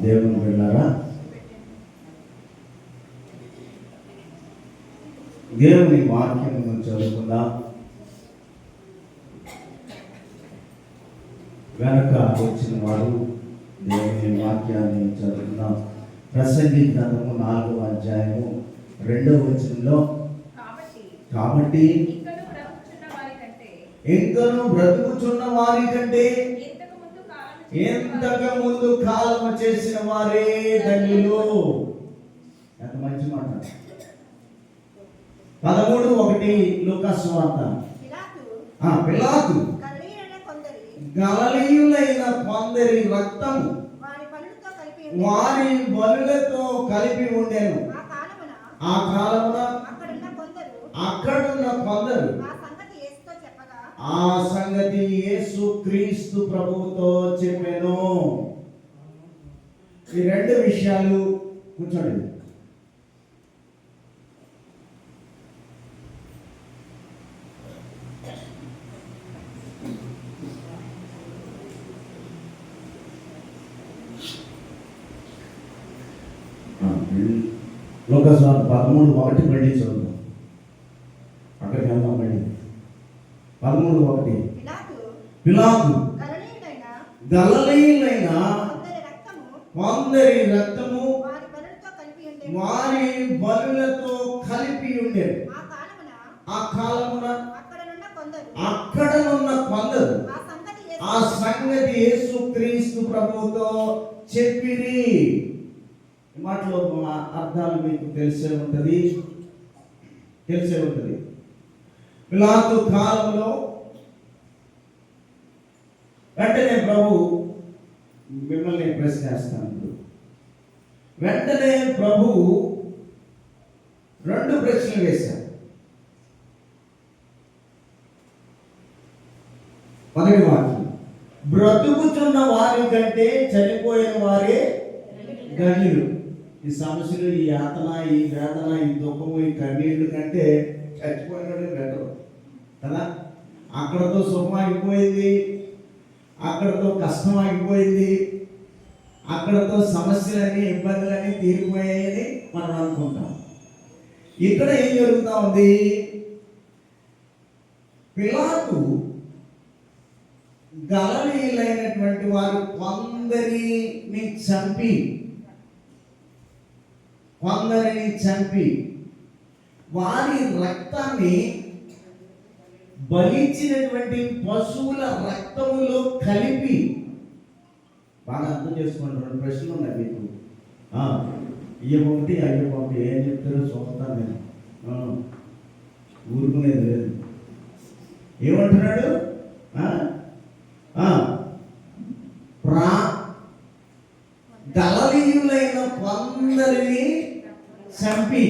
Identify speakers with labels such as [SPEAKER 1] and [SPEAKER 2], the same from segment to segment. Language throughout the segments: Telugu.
[SPEAKER 1] దేవుని బిడ్డలారా, దేవుని వాక్యము చదువుకుందాం. వెనక వచ్చిన వారు దేవుని వాక్యాన్ని చదువుకుందాం. ప్రసంగి గ్రంథము 4వ అధ్యాయము 2వ వచనంలో, కాబట్టి ఇంకను బ్రతుకుచున్న వారి కంటే ఇంతకు ముందు కాలము చేసిన వారే ధన్యులు. ఎంత మంచి మాట. 13:1 లూకా సువార్త. పిలాతు గలిలయులైన కొందరి రక్తము వారి బలులతో కలిపి ఉండెను. ఆ కాలమున అక్కడున్న కొందరు ఆ సంగతి యేసు క్రీస్తు ప్రభువుతో చెప్పాను. ఈ రెండు విషయాలు కూర్చోండి. లూకా సువార్త 13:1 మళ్ళీ చదువు. అక్కడికి వెళ్దాం మళ్ళీ. 13:1 పిలాతు గలిలయులైన కొందరి రక్తము వారి బలులతో కలిపి ఉండేది. ఆ కాలమున అక్కడనున్న కొందరు ఆ సంగతి యేసు క్రీస్తు ప్రభువుతో చెప్పిరి. మాటలో అర్థాలు మీకు తెలిసే ఉంటుంది. పిలాతు కాలంలో వెంటనే ప్రభు మిమ్మల్ని ప్రశ్నిస్తాను. వెంటనే ప్రభు 2 ప్రశ్నలు వేశారు. మొదటి వాక్యం, బ్రతుకుచున్న వారి కంటే చనిపోయిన వారే ధన్యులు. ఈ సమస్యలు, ఈ యాతన, ఈ వేదన, ఈ దుఃఖము, ఈ కన్నీళ్ళు కంటే చచ్చిపోయినాడు బెటర్ కదా. అక్కడతో సుఖం ఆగిపోయింది, అక్కడతో కష్టం ఆగిపోయింది, అక్కడతో సమస్యలని ఇబ్బందులని తీరిపోయాయని మనం అనుకుంటాం. ఇక్కడ ఏం జరుగుతూ ఉంది? పిలాతు గలిలయులైనటువంటి వారు కొందరిని చంపి వారి రక్తాన్ని బలిచ్చినటువంటి పశువుల రక్తములో కలిపి, బాగా అర్థం చేసుకోండి. 2 ప్రశ్నలు ఉన్నాయి మీకు. ఇయ్యబొంటి అయ్యబొంటి ఏం చెప్తారో చూస్తాను నేను, ఊరుకునేది లేదు. ఏమంటున్నాడు? గలిలయులైన కొందరిని చంపి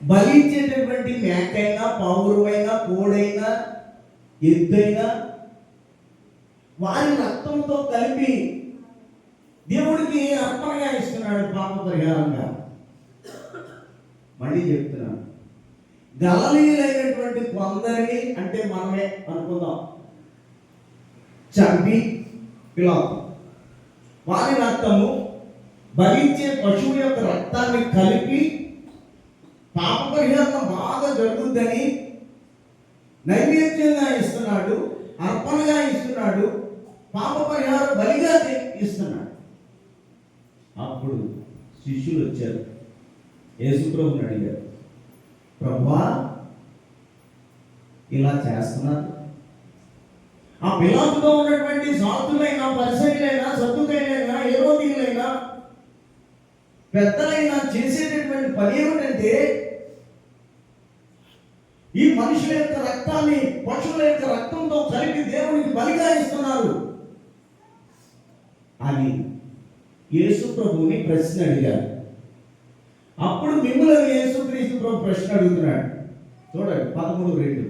[SPEAKER 1] బలించేటటువంటి మేకైనా, పావురమైనా, కోడైనా, ఎద్దైనా వారి రక్తంతో కలిపి దేవుడికి అర్పణగా ఇస్తున్నాడు, పాప పరిహారంగా. మళ్ళీ చెప్తున్నాను, గలిలయులైనటువంటి కొందరిని అంటే మనమే అనుకుందాం, చంపి పిలాతు వారి రక్తము బలించే పశువు యొక్క రక్తాన్ని కలిపి పాప పరిహారం బాగా జరుగుద్దని నైవేద్యంగా ఇస్తున్నాడు, అర్పణగా ఇస్తున్నాడు, పాప పరిహారం బలిగా ఇస్తున్నాడు. అప్పుడు శిష్యులు వచ్చారు, యేసుప్రభుని అడిగారు, ప్రభువా ఇలా చేస్తున్నారు. ఆ పిలాతులో ఉన్నటువంటి సాధులైనా, పరిసయ్యులైనా, సద్దుకైనా, హేరోదీయులైనా, పెద్దలైనా చేసేటటువంటి పని ఏమిటంటే ఈ మనుషుల యొక్క రక్తాన్ని పశువుల యొక్క రక్తంతో కలిపి దేవునికి బలిగా ఇస్తున్నారు అని యేసు ప్రభువుని ప్రశ్న అడిగారు. అప్పుడు మిమ్మల్ని యేసుక్రీస్తు ప్రభు ప్రశ్న అడుగుతున్నాడు. చూడండి 13:2.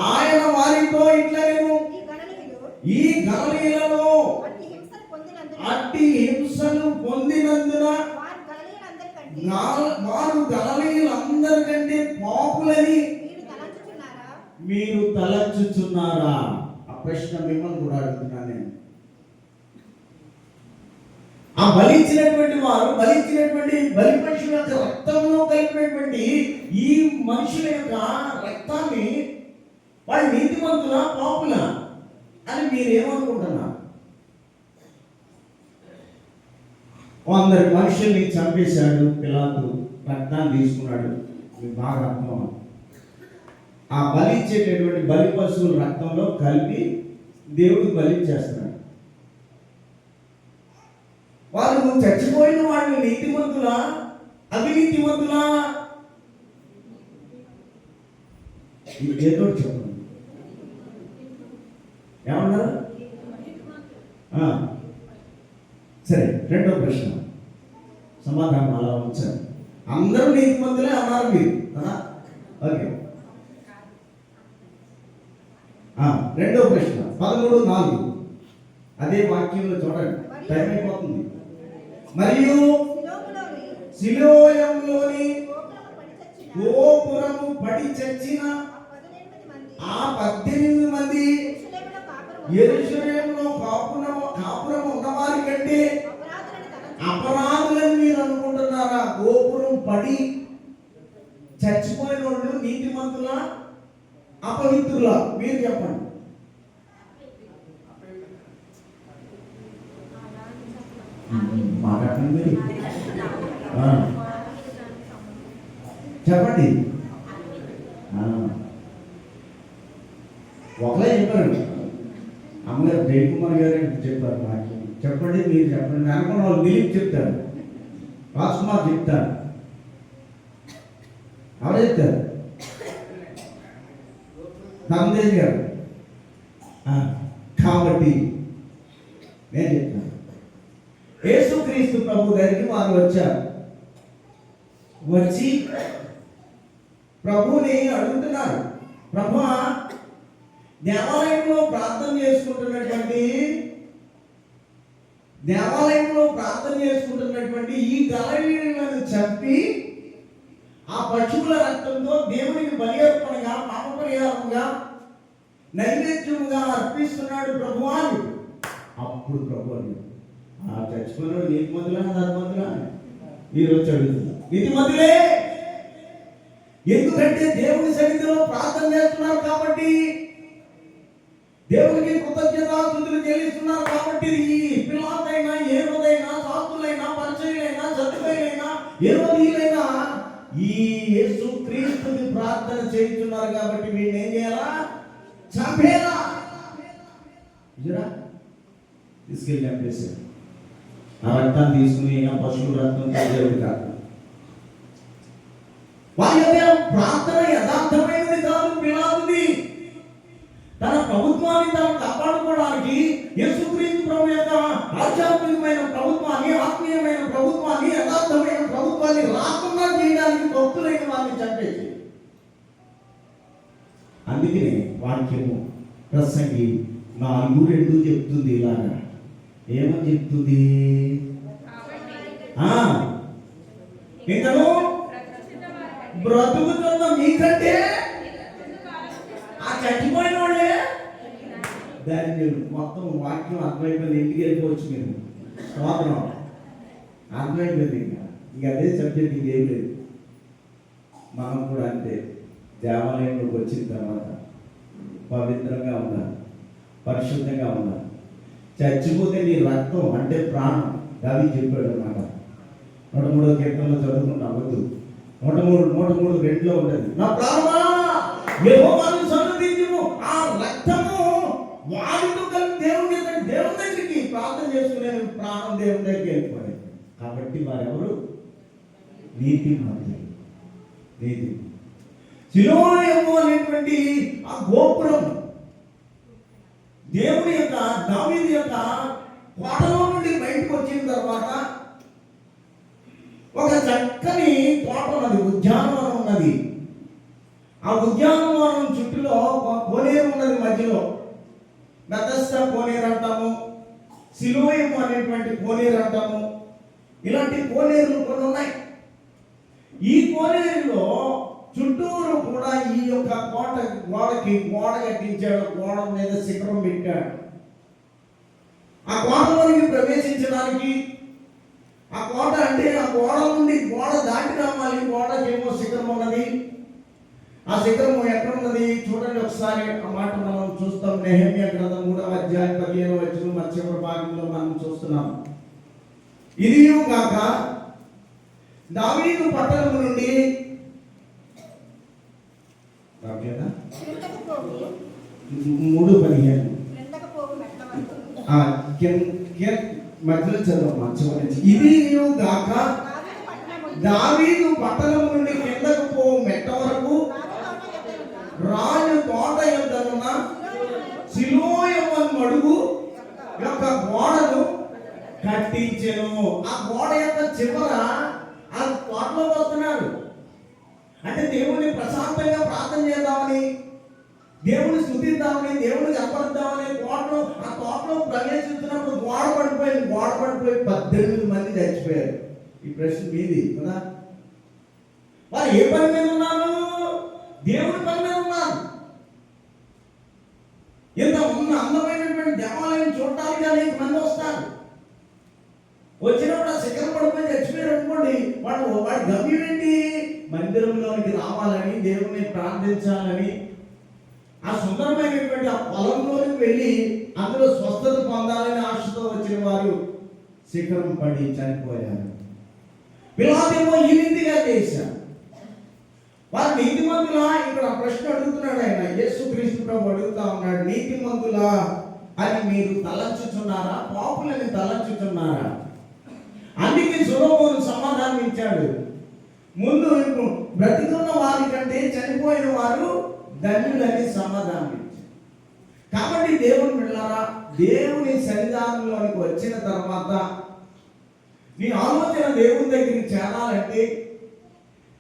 [SPEAKER 1] ఆయన వారితో ఇట్లనేను, ఈ గలిలయులలో అట్టి హింసను పొందినందున వారు గలిలయులందరికంటే పాపులని మీరు తలంచుచున్నారా? ప్రశ్న మిమ్మల్ని కూడా అడుగుతున్నాను నేను. ఆ బలిచ్చినటువంటి వారు, బలిచ్చినటువంటి బలి పశువుల యొక్క రక్తంలో కలిపినటువంటి ఈ మనుషుల యొక్క రక్తాన్ని వాళ్ళు నీతిమంతులా పాపులా అని మీరేమనుకుంటున్నారు? 100 మనుషుల్ని చంపేశాడు పిలాతు, రక్తాన్ని తీసుకున్నాడు. మీకు బాగా అర్థం. ఆ బలిచ్చేటటువంటి బలి పశువుల రక్తంలో కలిపి దేవుడికి బలి చేస్తున్నాడు. వాళ్ళు చచ్చిపోయిన వాళ్ళు నీతిమంతులా అవినీతిమంతులా? ఏదో చెప్పండి, ఏమన్నారు? సరే, రెండో ప్రశ్న సమాధానం అలా ఉంచారు. అందరూ నీతిమంతులే అన్నారు మీరు. ఓకే, రెండో ప్రశ్న 13:4 అదే వాక్యంలో చూడండి, టైం అయిపోతుంది. మరియు సిలోయంలోని గోపురము పడి చచ్చిన ఆ 18 మంది యెరూషలేములో కాపురం ఉన్నవారి కంటే అపరాధులని మీరు అనుకుంటున్నారా? గోపురం పడి చచ్చిపోయిన వాళ్ళు నీతిమంతులా అపవిత్రులా? మీరు చెప్పండి. చెప్పండి. ఒకలే చెప్పారు, అమ్మగారు జయకుమార్ గారు చెప్పారు. నాకు చెప్పండి, మీరు చెప్పండి. అనుకున్న వాళ్ళు దిలీప్ చెప్తారు, రాజ్ కుమార్ చెప్తారు, ఎవరు చెప్తారు? నందేష్ గారు. కాబట్టి నేను చెప్తాను. యేసుక్రీస్తు ప్రభు దగ్గరికి వారు వచ్చారు. వచ్చి ప్రభుని అడుగుతున్నారు, ప్రభువా, దేవాలయంలో ప్రార్థన చేసుకుంటున్నటువంటి ఈ గలలీయులను చంపి ఆ పశువుల రక్తంతో దేవునికి బలి అర్పణగా, పాప పరిహారంగా, నైవేద్యముగా అర్పిస్తున్నాడు ప్రభువా. అప్పుడు ప్రభు ఆ చచ్చిపోయినాడు నీతిమంతులా ధర్మంతులా? ఈరోజు అడుగుతున్నా, నీతిమంతులే. ఎందుకంటే దేవుని సన్నిధిలో ప్రార్థన చేస్తున్నారు కాబట్టి, దేవునికి కృతజ్ఞతాస్తుతులు చెల్లిస్తున్నారు కాబట్టి, ఈ పిలాతైనా, హేరోదైనా, శాస్త్రులైనా, పరిచయులైనా, సద్దుకైనా, హేరోదీయులైనా ఈ యేసుక్రీస్తుని ప్రార్థన చేస్తున్నారు కాబట్టి వీడిని ఏం చేయాలా? చంపేలా. తీసుకెళ్ళి చంపేశారు. ఆ రక్తాన్ని తీసుకుని ఆ పశువుల రక్తం తాగేది కాదు. వారి యొక్క ప్రార్థన యథార్థమైనది కాదు. పిలాతుది తన ప్రభుత్వాన్ని తాను కాపాడుకోవడానికి యేసుక్రీస్తు ప్రభు యొక్క ఆధ్యాత్మికమైన ప్రభుత్వాన్ని, ఆత్మీయమైన ప్రభుత్వాన్ని, యథార్థమైన ప్రభుత్వాన్ని రాకుండా చేయడానికి భక్తులైన వారిని చంపేసి. అందుకనే వాక్యము ప్రసంగి 4:2 చెప్తుంది ఇలాగా. ఏమని చెప్తుంది? ఇంకను బ్రతుకుతున్న మీకంటే ఆ చచ్చిపోయిన వాళ్ళే. దాన్ని మీరు మొత్తం వాక్యం అర్థమైపోయింది, ఇంటికి వెళ్ళిపోవచ్చు మీరు. స్తోత్రం, అర్థమైపోయింది. ఇంకా అదే సబ్జెక్ట్, ఇంకేం లేదు. మనం కూడా అంతే. దేవాలయంలోకి వచ్చిన తర్వాత పవిత్రంగా ఉండాలి, పరిశుద్ధంగా ఉండాలి. చచ్చిపోతే నీ రక్తం అంటే ప్రాణం. దావీదు చెప్పాడు అన్నమాట. 103వ కీర్తనలో చదువుకుంటాం. వద్దు, 103:2 ఉంటుంది. నా ప్రాణమా యెహోవాను సన్నిధించుము. ఆ రక్తము వారితో కలిసి దేవుని దగ్గరికి ప్రార్థన చేసుకునే ప్రాణం దేవుని దగ్గరికి వెళ్ళిపోయింది. కాబట్టి వారెవరు? నీతిమంతులు. నీతి సిలోయము అనేటువంటి ఆ గోపురం దేవుని యొక్క, దావీదు యొక్క కోటలో నుండి బయటకు వచ్చిన తర్వాత ఒక చక్కని తోట ఉన్నది, ఉద్యానవనం ఉన్నది. ఆ ఉద్యానవనం చుట్టూలో కోనేరు ఉన్నది. మధ్యలో బెతస్దా కోనేరు అంటాము, సిలోయము అనేటువంటి కోనేరు అంటాము. ఇలాంటి కోనేరులు కొన్ని ఉన్నాయి. ఈ కోనేరులో చుట్టూరు కూడా ఈ యొక్క గోడ కట్టించాడు. గోడ మీద శిఖరం పెట్టాడు. ఆ గోడలోనికి ప్రవేశించడానికి, ఆ కోట అంటే ఆ గోడ నుండి గోడ దాటి రావాలి. గోడకేమో శిఖరం ఉన్నది. ఆ శిఖరము ఎక్కడ ఉన్నది చూడండి ఒకసారి. ఆ మాట మనం చూస్తాం. నెహెమ్యా గ్రంథం 3వ అధ్యాయం 15వ వచనం చివరి భాగంలో మనం చూస్తున్నాం. ఇదియు కాక దావీదు పట్టణం నుండి మధ్యలో చదవమ్మా చివరి. ఇదియు గాక దావీదు పట్టణం నుండి కిందకు పోవు మెట్ట వరకు రాజు తోట యొద్దనున్న సిలోయము మడుగు యొక్క గోడను కట్టించెను. ఆ గోడ యొక్క చివర ఆ తోటలో వస్తున్నారు. అంటే దేవుని ప్రశాంతంగా ప్రార్థన చేద్దామని, దేవుని స్తుతిద్దామని, దేవుని కనపడదామని ఆ తోటలో ప్రవేశిస్తున్నప్పుడు గోడ పడిపోయి 18 మంది చచ్చిపోయారు. ఈ ప్రశ్న మీది కదా. వారు ఏ పని మీద ఉన్నారు? దేవుని పని మీద ఉన్నారు. ఇంత అందమైనటువంటి దేవాలయం చూడటానికి అనేక మంది వస్తారు. వచ్చినప్పుడు ఆ శిఖరం పడిపోయి చచ్చిపోయారు అనుకోండి, వాడి గమ్యం ఏంటి? మందిరంలోనికి రావాలని, దేవుని ప్రార్థించాలని, ఆ సుందరమైనటువంటి ఆ పొలంలోకి వెళ్ళి అందులో స్వస్థత పొందాలని ఆశతో వచ్చిన వారు శిఖరం పడి చనిపోయారు. పిలాతేమో ఈ రీతిగా చేశారు. వారు నీతిమంతులా? ఇక్కడ ప్రశ్న అడుగుతున్నాడు ఆయన. యేసుక్రీస్తు ప్రభు అడుగుతా ఉన్నాడు, నీతిమంతులా అని మీరు తలంచుచున్నారా, పాపులని తలంచుచున్నారా? అందుకే సొలొమోను సమాధానం ఇచ్చాడు, ముందు బ్రతికున్న వారి కంటే చనిపోయిన వారు ధన్యులని సమాధానం ఇచ్చాడు. కాబట్టి దేవుని బిడ్డలారా, దేవుని సన్నిధానంలోనికి వచ్చిన తర్వాత నీ ఆలోచన దేవుని దగ్గరికి చేరాలంటే,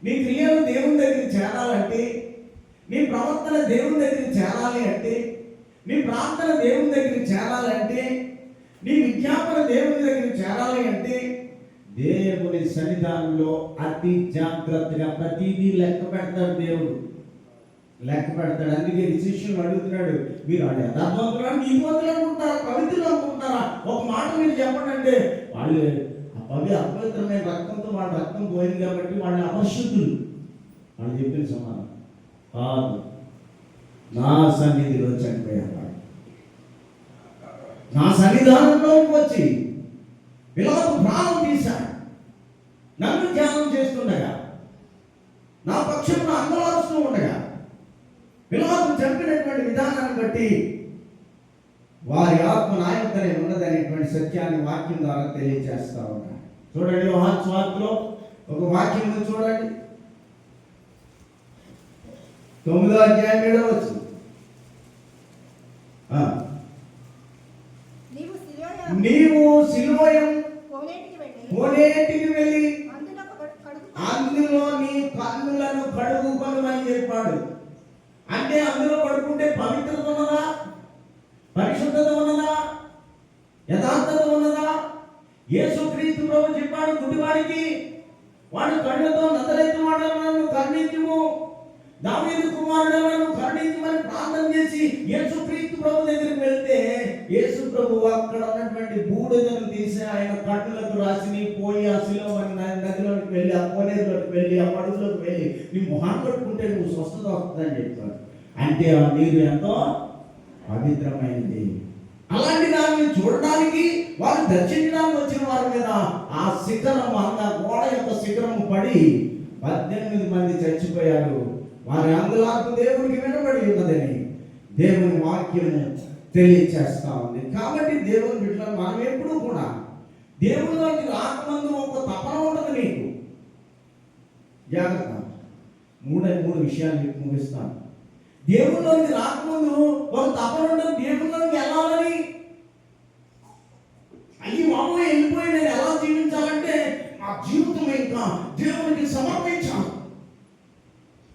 [SPEAKER 1] నీ క్రియలు దేవుని దగ్గరికి చేరాలంటే, నీ ప్రవర్తన దేవుని దగ్గరికి చేరాలి అంటే, నీ ప్రార్థన దేవుని దగ్గరికి చేరాలంటే, నీ విజ్ఞాపన దేవుని దగ్గరికి చేరాలి అంటే, దేవుని సన్నిధానంలో అతి జాగ్రత్తగా ప్రతిదీ లెక్క పెడతాడు. దేవుడు లెక్క పెడతాడు. అందుకే శిష్యులు అడుగుతున్నాడు, మీరు యథార్థవంతులు నీతివంతులు అనుకుంటారా, పవిత్రులు అనుకుంటారా? ఒక మాట మీరు చెప్పండి అంటే, వాళ్ళు అపవిత్రమైన రక్తంతో వాళ్ళ రక్తం పోయింది కాబట్టి వాళ్ళని అపరిశుద్ధులు. వాళ్ళు చెప్పిన సమాధానం కాదు, నా సన్నిధిలో చనిపోయారు. నా సన్నిధానంలోకి వచ్చి పిల్లలకు ప్రాణం తీశాడు. నన్ను ధ్యానం చేస్తుండగా, నా పక్షంలో అందలాడుతూ ఉండగా, పిల్లలకు చంపినటువంటి విధానాన్ని బట్టి వారి ఆత్మ నాయకనే ఉన్నదనేటువంటి సత్యాన్ని వాక్యం ద్వారా తెలియజేస్తా ఉన్నాడు. చూడండి, యోహాను సువార్తలో ఒక వాక్యం చూడండి, 9వ అధ్యాయం 7వ వచనం. నీవు సిలోయం కోనేటికి వెళ్ళి అందులో నీ కన్నులను కడుగుకొనుమని చెప్పాడు. అంటే అందులో పడుకుంటే పవిత్రత ఉన్నదా, పరిశుద్ధత ఉన్నదా, యథార్థత ఉన్నదా? యేసుక్రీస్తు ప్రభు చెప్పాడు గుడ్డివాడికి, వాడు కళ్ళతో నజరేతు వాడను నన్ను కరుణించుము, దావీదు కుమారుడు నన్ను కరుణించమని ప్రార్థన చేసి యేసుక్రీస్తు ప్రభు దగ్గరికి వెళ్తే యేసు ప్రభు అక్కడ ఉన్నటువంటి బూడిదను తీసి ఆయన కన్నులకు రాసి, నీ పోయి ఆ సిలోవ నదిలోకి వెళ్ళి, ఆ కోనేరులోకి వెళ్ళి, ఆ పడుగులోకి వెళ్ళి నీ మొహం కట్టుకుంటే నువ్వు స్వస్థత వస్తుందని చెప్పాడు. అంటే ఆ నీరు ఎంతో పవిత్రమైనది. అలాంటి దాన్ని చూడడానికి వారు దర్శించడానికి వచ్చిన వారి మీద ఆ శిఖరం, ఆ గోడ యొక్క శిఖరము పడి 18 మంది చచ్చిపోయారు. వారి అంగుళాలకు దేవునికి వినబడి ఉన్నదని దేవుని వాక్యము తెలియచేస్తా ఉంది. కాబట్టి దేవుని బిడ్డలు మనం ఎప్పుడూ కూడా దేవునిలోకి రాకముందు ఒక తపన ఉండదు నీకు. జాగ్రత్త, మూడు విషయాలు మీకు ముగిస్తాను. దేవునిలోకి రాకముందు ఒక తపన ఉండదు దేవునిలోకి వెళ్ళాలని. అయ్యి మామూలు వెళ్ళిపోయి నేను ఎలా జీవించాలంటే నా జీవితం ఇంకా దేవునికి సమర్పించాలి.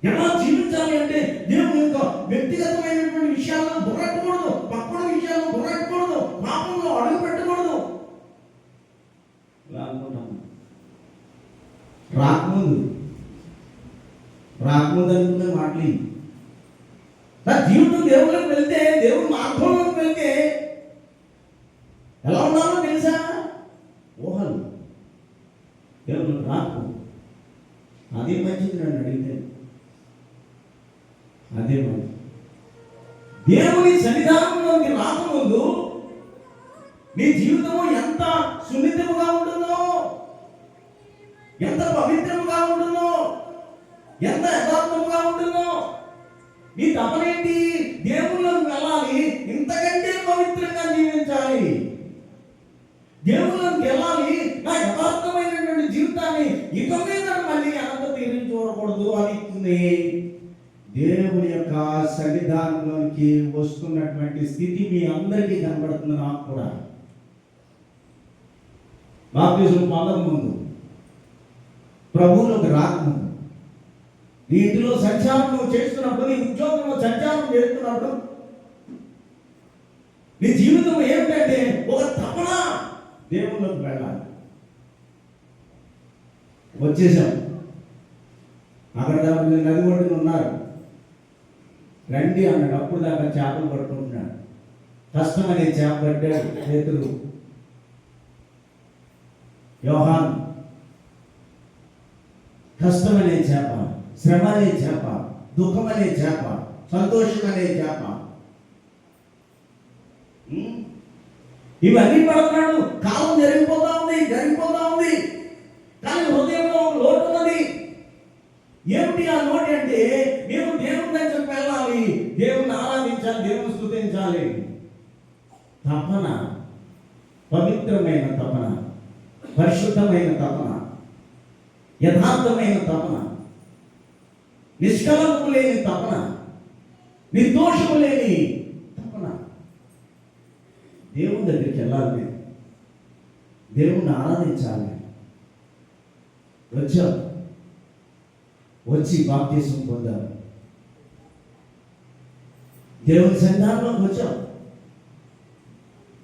[SPEAKER 1] ఎలా జీవించాలి అంటే దేవుని యొక్క వ్యక్తిగతమైనటువంటి విషయాలను బుర్రట్టకూడదు, పక్కన విషయాలను బుర్రట్టకూడదు, పాపంలో అడుగు పెట్టకూడదు. ఇలా అనుకుంటాను. రాకముందు రాకముందు అనుకునే మాటలు ఇవి. నా జీవితం దేవుళ్ళకి వెళ్తే, దేవుడు మార్గంలోకి వెళ్తే ఎలా ఉన్నానో తెలుసా? ఊహలు, దేవుడు రాకు. అదే మంచిది నన్ను అడిగితే, అదే మంచిది. దేవుని సన్నిధానంలోకి రాకముందు నీ జీవితము ఎంత సున్నితముగా ఉంటుందో, ఎంత పవిత్రముగా ఉంటుందో, ఎంత యథార్థముగా ఉంటుందో. నీ తపనేంటి? దేవుళ్ళకి వెళ్ళాలి, ఇంతకంటే పవిత్రంగా జీవించాలి. దేవుళ్ళకి వెళ్ళాలి, నా యథార్థమైనటువంటి జీవితాన్ని ఇక మీద మళ్ళీ అనంత తీరిని చూడకూడదు అని దేవుని యొక్క సన్నిధానంలోకి వస్తున్నటువంటి స్థితి మీ అందరికీ కనబడుతుంది. నాకు కూడా బాప్తిజం పొందకముందు, ప్రభువులోకి రాకముందు, నీ ఇంటిలో సంచారం నువ్వు చేస్తున్నప్పుడు, నీ ఉద్యోగంలో సంచారం చేస్తున్నప్పుడు, నీ జీవితం ఏమిటంటే ఒక తపన దేవుళ్ళకి వెళ్ళాలి. వచ్చేసాం, అక్కడ నది ఒడ్డున ఉన్నారు. రండి అన్నాడు. అప్పుడు దాకా చేపలు పట్టుకుంటున్నాడు. కష్టమనే చేప పట్టాడు పేతురు, యోహాను. కష్టమనే చేప, శ్రమ అనే చేప, దుఃఖం అనే చేప, సంతోషం అనే చేప, ఇవన్నీ పడుతున్నాడు. కాలం జరిగిపోతా ఉంది. కానీ హృదయంలో లోటు ఉన్నది. ఏమిటి ఆ లోటు అంటే, మేము దేవుని దగ్గరికి వెళ్ళాలి, దేవుని ఆరాధించాలి, దేవుని స్తుతించాలి. తపన, పవిత్రమైన తపన, పరిశుద్ధమైన తపన, యథార్థమైన తపన, నిష్కలంకం లేని తపన, నిర్దోషము లేని తపన. దేవుని దగ్గరికి వెళ్ళాలి, దేవుణ్ణి ఆరాధించాలి. వచ్చి బాప్తిసం పొందాలి, దేవుని సన్నిధానంలోకి వచ్చాం.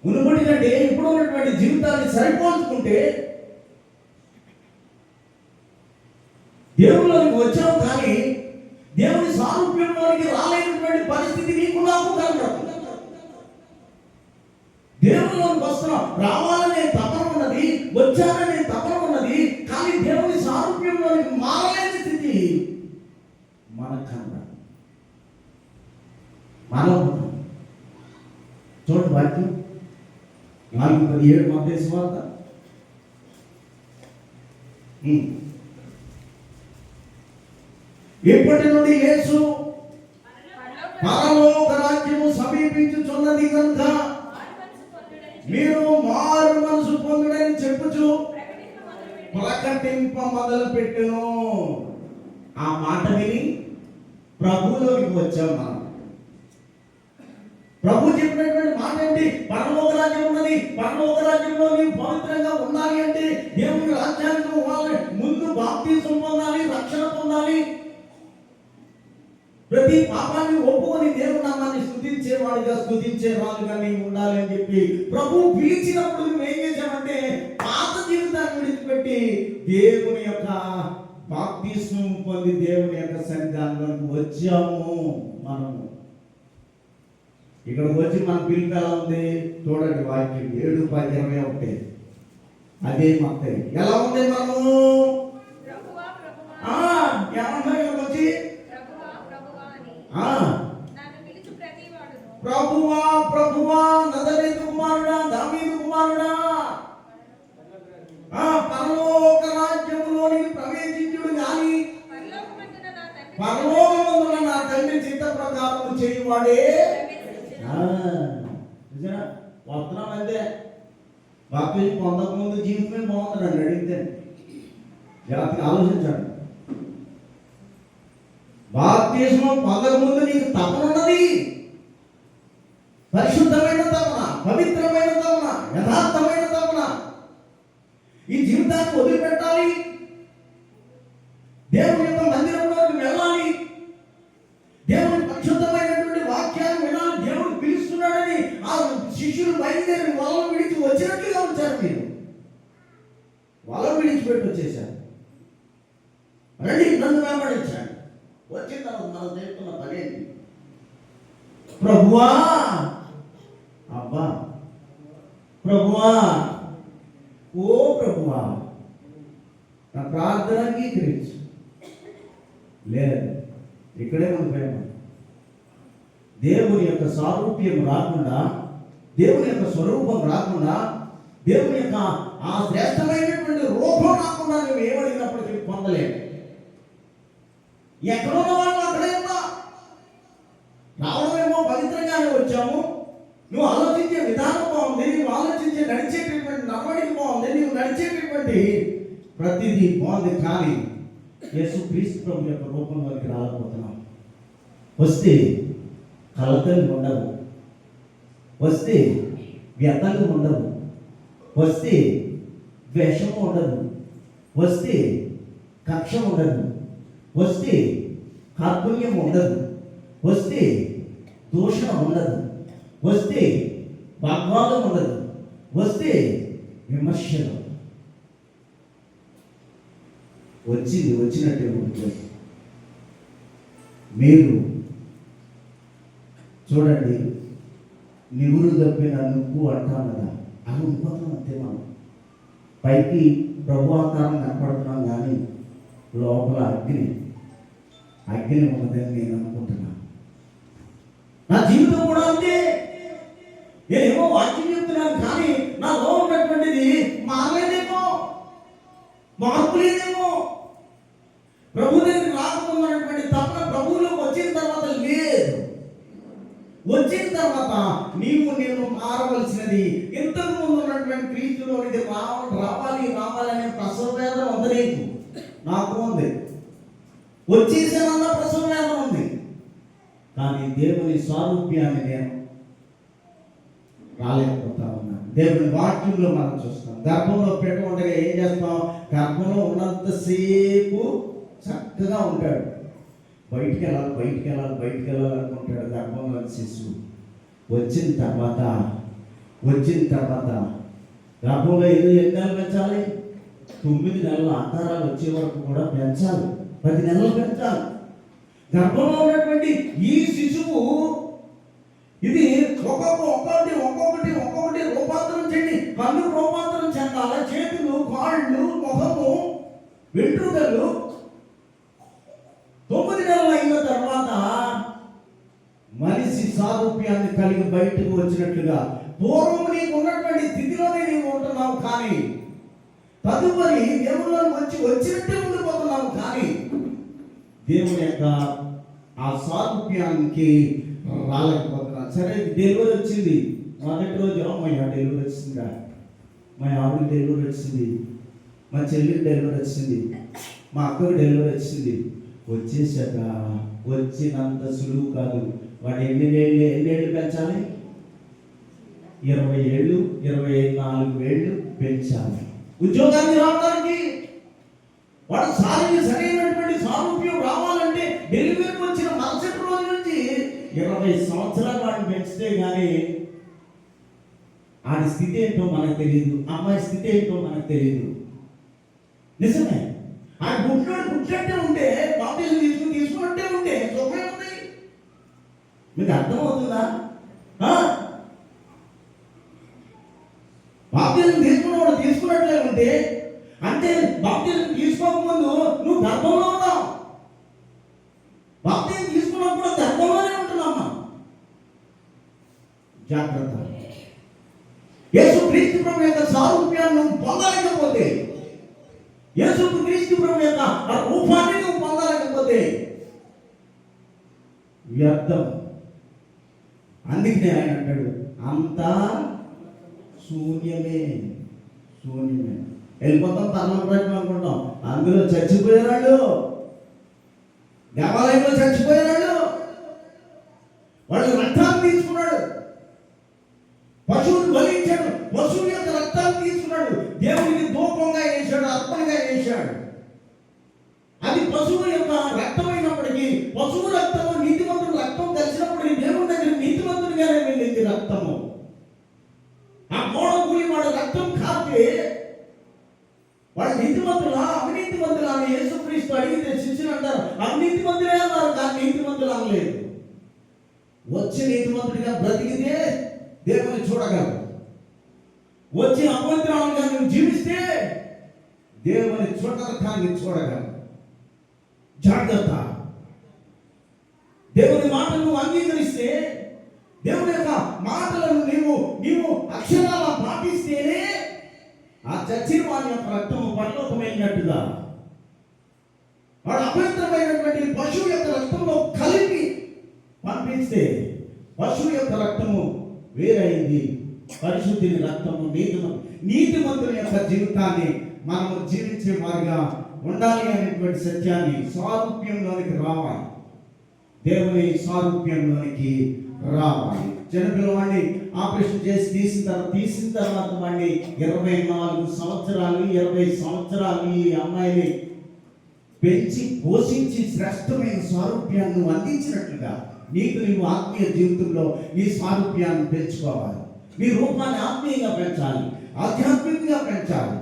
[SPEAKER 1] మునుపటి కంటే ఇప్పుడు ఉన్నటువంటి జీవితాన్ని సరిపోల్చుకుంటే దేవుళ్ళకి వచ్చాం, కానీ దేవుని సారూప్యంలోనికి రాలేనటువంటి పరిస్థితి నీకు నాకు కనబడుతుంది. దేవుళ్ళకి వస్తున్నాం, రావాలనే తపన ఉన్నది, వచ్చాననే తపన ఉన్నది, కానీ దేవుని సారూప్యంలోనికి మారలేని స్థితి మనకు కనబడుతుంది. చూడండి వాక్యం 4:17 మత్తయి సువార్త. ఇప్పటి నుండి యేసు పరలోక రాజ్యము సమీపించుచున్నది కనుక మీరు మారు మనసు పొందుడని చెప్పుచు ప్రకటింప మొదలు పెట్టెను. ఆ మాట విని ప్రభువులోకి వచ్చాం మనం. ప్రభు చెప్పినటువంటి మాట ఏంటి? పరలోక రాజ్యం ఉన్నది, పరలోక రాజ్యంలో నీవు పవిత్రంగా ఉండాలి అంటే దేవుని రాజ్యానికి పోవాలి, ముందు బాప్తిసం పొందాలి, రక్షణ పొందాలి, ప్రతి పాపాన్ని ఒప్పుకొని దేవుని నామాన్ని స్తుతించేవాడిగా, స్తుతించే రాజుగా నీవు ఉండాలి అని చెప్పి ప్రభు పిలిచినప్పుడు నువ్వు ఏం చేశామంటే పాత జీవితాన్ని విడిచిపెట్టి దేవుని యొక్క బాప్తిసం పొంది దేవుని యొక్క సన్నిధానంలోకి వచ్చాము మనము. ఇక్కడికి వచ్చి మన పిలుపు ఎలా ఉంది చూడండి. వాక్యం 7:21. అదే మత్తయి ఎలా ఉంది? మనము ఏమన్నా వచ్చి ప్రభువా ప్రభువా నజరేతు కుమారుడా, దావీదు కుమారుడా, పరలోక రాజ్యములోనికి ప్రవేశించుడు గాని పరలోకమందున నా తండ్రి చిత్త ప్రకారము చేయువాడే. వస్తున్నాం అంతే. బాప్తిజం పొందకముందు జీవితమే బాగుందండి అడిగితే. జాగ్రత్తగా ఆలోచించండి. బాప్తిజం పొందకముందు నీకు తపన ఉన్నది, పరిశుద్ధమైన తపన, పవిత్రమైన తపన, యథార్థమైన తపన. ఈ జీవితాన్ని వదిలిపెట్టాలి, దేవుని యొక్క మందిరంలోకి వెళ్ళాలి, దేవుని పరిశుద్ధమైనటువంటి వాక్యాన్ని వినాలి. దేవుడు పిలుస్తున్నాడని ఆ శిష్యులు బయలుదేరి వలలు విడిచి వచ్చినట్లుగా వచ్చారు. మీరు వలలు విడిచిపెట్టి వచ్చేసారు. రండి నన్ను వెంబడించాడు. మనం చేస్తున్న పనేంటి? ప్రభువా, అబ్బా ప్రభువా, ఓ ప్రభువా నా ప్రార్థన అంగీకరించు. లేదు, ఇక్కడే మన ప్రేమ. దేవుని యొక్క సారూప్యం రాకుండా, దేవుని యొక్క స్వరూపం రాకుండా, దేవుని యొక్క ఆ శ్రేష్టమైనటువంటి రూపం రాకుండా నువ్వు ఏమడిగినప్పటికీ పొందలేవు. ఎక్కడున్న వాళ్ళు అక్కడే ఉన్నా. రావడమేమో పవిత్రంగానే వచ్చాము, నువ్వు ఆలోచించే విధానం బాగుంది, నువ్వు ఆలోచించే నడిచేటటువంటి నడవడికి బాగుంది, నువ్వు నడిచేటటువంటి ప్రతిదీ బాగుంది. కానీ యేసుక్రీస్తు ప్రభు యొక్క రూపంలోకి రాలేకపోతున్నాం. వస్తే కలతలు ఉండవు, వస్తే వ్యతలు ఉండవు, వస్తే ద్వేషము ఉండదు, వస్తే కక్ష ఉండదు, వస్తే కార్పుణ్యం ఉండదు, వస్తే దూషణ ఉండదు, వస్తే వాగ్వాదం ఉండదు, వస్తే విమర్శలు. వచ్చినట్టే ఉంటుంది. మీరు చూడండి, నివురు తప్పిన నువ్వు అంటాం కదా, అది ఉండిపోతాం అంతే. మనం పైకి ప్రభు ఆకారం కనపడుతున్నాం కానీ లోపల అగ్ని ఉన్నదని నేను అనుకుంటున్నాను. నా జీవితం కూడా అంతే. నేనేమో వాక్యం చెప్తున్నాను కానీ నాలో ఉన్నటువంటిది మారలేదేమో, మార్పు లేదేమో. ప్రభు దగ్గరికి రాకపోతున్నటువంటి తపన ప్రభువులోకి వచ్చిన తర్వాత లేదు. వచ్చిన తర్వాత నేను మారవలసినది ఇంతకు ముందు ఉన్నటువంటి క్రీస్తులోనికి రావాలి అనే ప్రసవ వేదన ఉంది. నీకు నాకు ఉంది, వచ్చేసానన్న ప్రసవ వేదన ఉంది. కానీ దేవుని స్వారూప్యాన్ని నేను రాలేకపోతా ఉన్నాను. దేవుని వాక్యంలో మనం చూస్తాం. గర్భంలో పెట్ట ఉండగా ఏం చేస్తాం? గర్భంలో ఉన్నంతసేపు చక్కగా ఉంటాడు. బయటికి వెళ్ళాలి అనుకుంటాడు గర్భంలో శిశువు. వచ్చిన తర్వాత గర్భంలో ఎన్ని నెలలు పెంచాలి? 9 నెలల ఆకారాలు వచ్చే వరకు కూడా పెంచాలి. 10 నెలలు పెంచాలి. గర్భంలో ఉన్నటువంటి ఈ శిశువు ఇది ఒక్కొక్కటి రూపాంతరం చెంది, కన్ను రూపాంతరం చెందాల, చేతులు, కాళ్ళు, ముఖము, వెంట్రుకలు 9 నెలలు అయిన తర్వాత మనిషి సారూప్యాన్ని కలిగి బయటకు వచ్చినట్లుగా పూర్వం నీకు ఉన్నటువంటి స్థితిలోనే నీవు ఉంటున్నావు. కానీ తదుపరి దేవుళ్ళ వచ్చినట్టే ఉండిపోతున్నావు. కానీ దేవుని యొక్క ఆ సారూప్యానికి రాలేకపోతున్నాను. సరే, డెలివరీ వచ్చింది. మొదటి రోజు అమ్మయ్య డెలివరీ వచ్చిందా, మా ఆవిడకి డెలివరీ వచ్చింది, మా చెల్లికి డెలివరీ వచ్చింది, మా అక్కకి డెలివరీ వచ్చింది. వచ్చేసాక వచ్చినంత సులువు కాదు. వాడు ఎన్ని ఏళ్ళు పెంచాలి? 20 ఏళ్ళు, 24 ఏళ్ళు పెంచాలి. ఉద్యోగానికి రావడానికి వాడు సరైనటువంటి సారూప్యం రావాలంటే డెలివరీకి వచ్చిన మరుసటి రోజు నుంచి 20 సంవత్సరాలు వాడిని పెంచితే కానీ ఆడి స్థితి ఏంటో మనకు తెలియదు, అమ్మాయి స్థితి ఏంటో మనకు తెలియదు. నిజమే, ఆ గుడ్లట్టే ఉంటే బాప్టిజం తీసుకున్నట్టే ఉంటే సుఖమే ఉంది. మీకు అర్థమవుతుందా? బాప్టిజం తీసుకున్నట్లే ఉంటే అంటే బాప్టిజం తీసుకోకముందు నువ్వు గర్భంలో ఉన్నావు, బాప్టిజం తీసుకున్నప్పుడు గర్భంలోనే ఉంటున్నామ్మా. జాగ్రత్త. యేసుక్రీస్తు ప్రభు యొక్క సారూప్యాన్ని నువ్వు పొందలేకపోతే, యేసుక్రీస్తు ప్రభు యొక్క రూపాన్ని నువ్వు పొందలేకపోతే వ్యర్థం. అందుకనే ఆయన అంటాడు, అంతా శూన్యమే. వెళ్ళిపోతాం తరలం ప్రయత్నం అనుకుంటాం. అందులో చచ్చిపోయేవాళ్ళు, దేవాలయంలో చచ్చిపోయేవాళ్ళు, వాళ్ళు రక్తాన్ని తీసుకున్నాడు, పశువుని బలించాడు, పశువుని యొక్క రక్తాన్ని తీసుకున్నాడు, దేవునికి ధూపంగా వేశాడు, అర్పణగా వేశాడు. అది పశువు యొక్క రక్తమైనప్పటికీ, పశువు రక్తము నీతిమంతుడు రక్తం కలిసినప్పటికీ దేవుని దగ్గర నీతిమంతుడిగానే వెళ్ళింది రక్తము. ఆ మోడ కూలి వాడు రక్తం కాస్తే వాడు నీతిమంతులా అవినీతిమంతులా అని యేసుక్రీస్తు అడిగితే శిష్యులు అంటారు అవినీతిమంతులే అన్నారు, కానీ నీతిమంతులు అనలేదు. వచ్చి నీతిమంతుడిగా బ్రతికితే దేవుని చూడగలరు. వచ్చి అపవిత్రాలుగా నువ్వు జీవిస్తే దేవుని చూడగలకాన్ని చూడగలరు. జాగ్రత్త. దేవుని మాటను నువ్వు అంగీకరిస్తే, దేవుని యొక్క మాటలను నీవు అక్షరాల పాటిస్తేనే ఆ చచ్చిన వారి యొక్క రక్తము పరలోకమైనట్టుగా, వాడు అపవిత్రమైనటువంటి పశువు యొక్క రక్తంలో కలిపి పంపిస్తే పశువు యొక్క రక్తము వేరైంది, పరిశుద్ధిని రక్తము నీతిమంతుల యొక్క జీవితాన్ని మనము జీవించే వారిగా ఉండాలి అనేటువంటి సత్యాన్ని సారూప్యంలోనికి రావాలి. దేవుని సారూప్యంలోనికి రావాలి. చిన్నపిల్లవాడిని ఆపరేషన్ చేసి తీసిన తర్వాత వాడిని 24 సంవత్సరాలు 20 సంవత్సరాలు ఈ అమ్మాయిని పెంచి పోషించి శ్రేష్టమైన సారూప్యాన్ని అందించినట్లుగా నీవు ఆత్మీయ జీవితంలో ఈ సారూప్యాన్ని పెంచుకోవాలి. నీ రూపాన్ని ఆత్మీయంగా పెంచాలి, ఆధ్యాత్మికంగా పెంచాలి.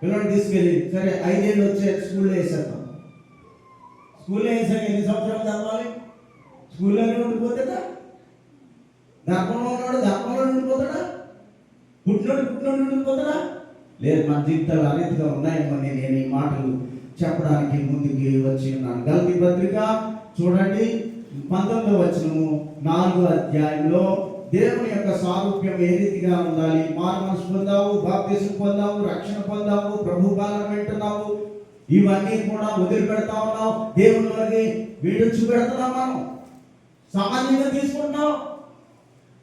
[SPEAKER 1] పిల్లలు తీసుకెళ్ళి సరే 5 ఏళ్ళు వచ్చే స్కూల్లో వేసేద్దాం. స్కూల్లో వేసాక ఎన్ని సంవత్సరాలు చదవాలి? స్కూల్లోనే ఉండిపోతాడా? గర్భంలో ఉన్నాడు గర్భంలో ఉండిపోతాడా? పుట్టినోడు ఉండిపోతాడా? లేదు, మన జీవితాలు అరీతిగా ఉన్నాయేమో నేను ఈ మాటలు చెప్పడానికి ముందుకి వచ్చి ఉన్నాను. గలతీ పత్రిక చూడండి 19వ వచనము 4వ అధ్యాయంలో దేవుని యొక్క సారూప్యం ఏ రీతిగా ఉండాలి. మారుమనసు పొందావు, బాప్తిసం పొందావు, రక్షణ పొందావు, ప్రభు పాలన వింటున్నావు, ఇవన్నీ కూడా వదిలిపెడతా ఉన్నావు, దేవునిలోకి విడిచిపెడుతున్నావు. మనం సామాన్యంగా తీసుకుంటున్నావు,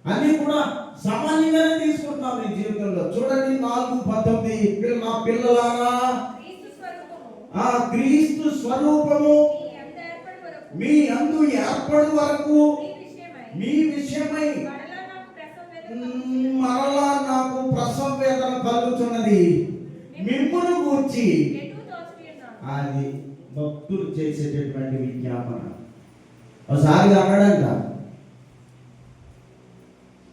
[SPEAKER 1] అన్నీ కూడా సామాన్యంగానే తీసుకుంటున్నాం నీ జీవితంలో. చూడండి 4:19, నా పిల్లలారా క్రీస్తు స్వరూపము మీ అందు ఏర్పడు వరకు మీ విషయమై మరలా నాకు ప్రసవ వేదన కలుగుతున్నది మిమ్మును గూర్చి. అది భక్తులు చేసేటటువంటి విజ్ఞాపన. ఒకసారి అన్నాడంట,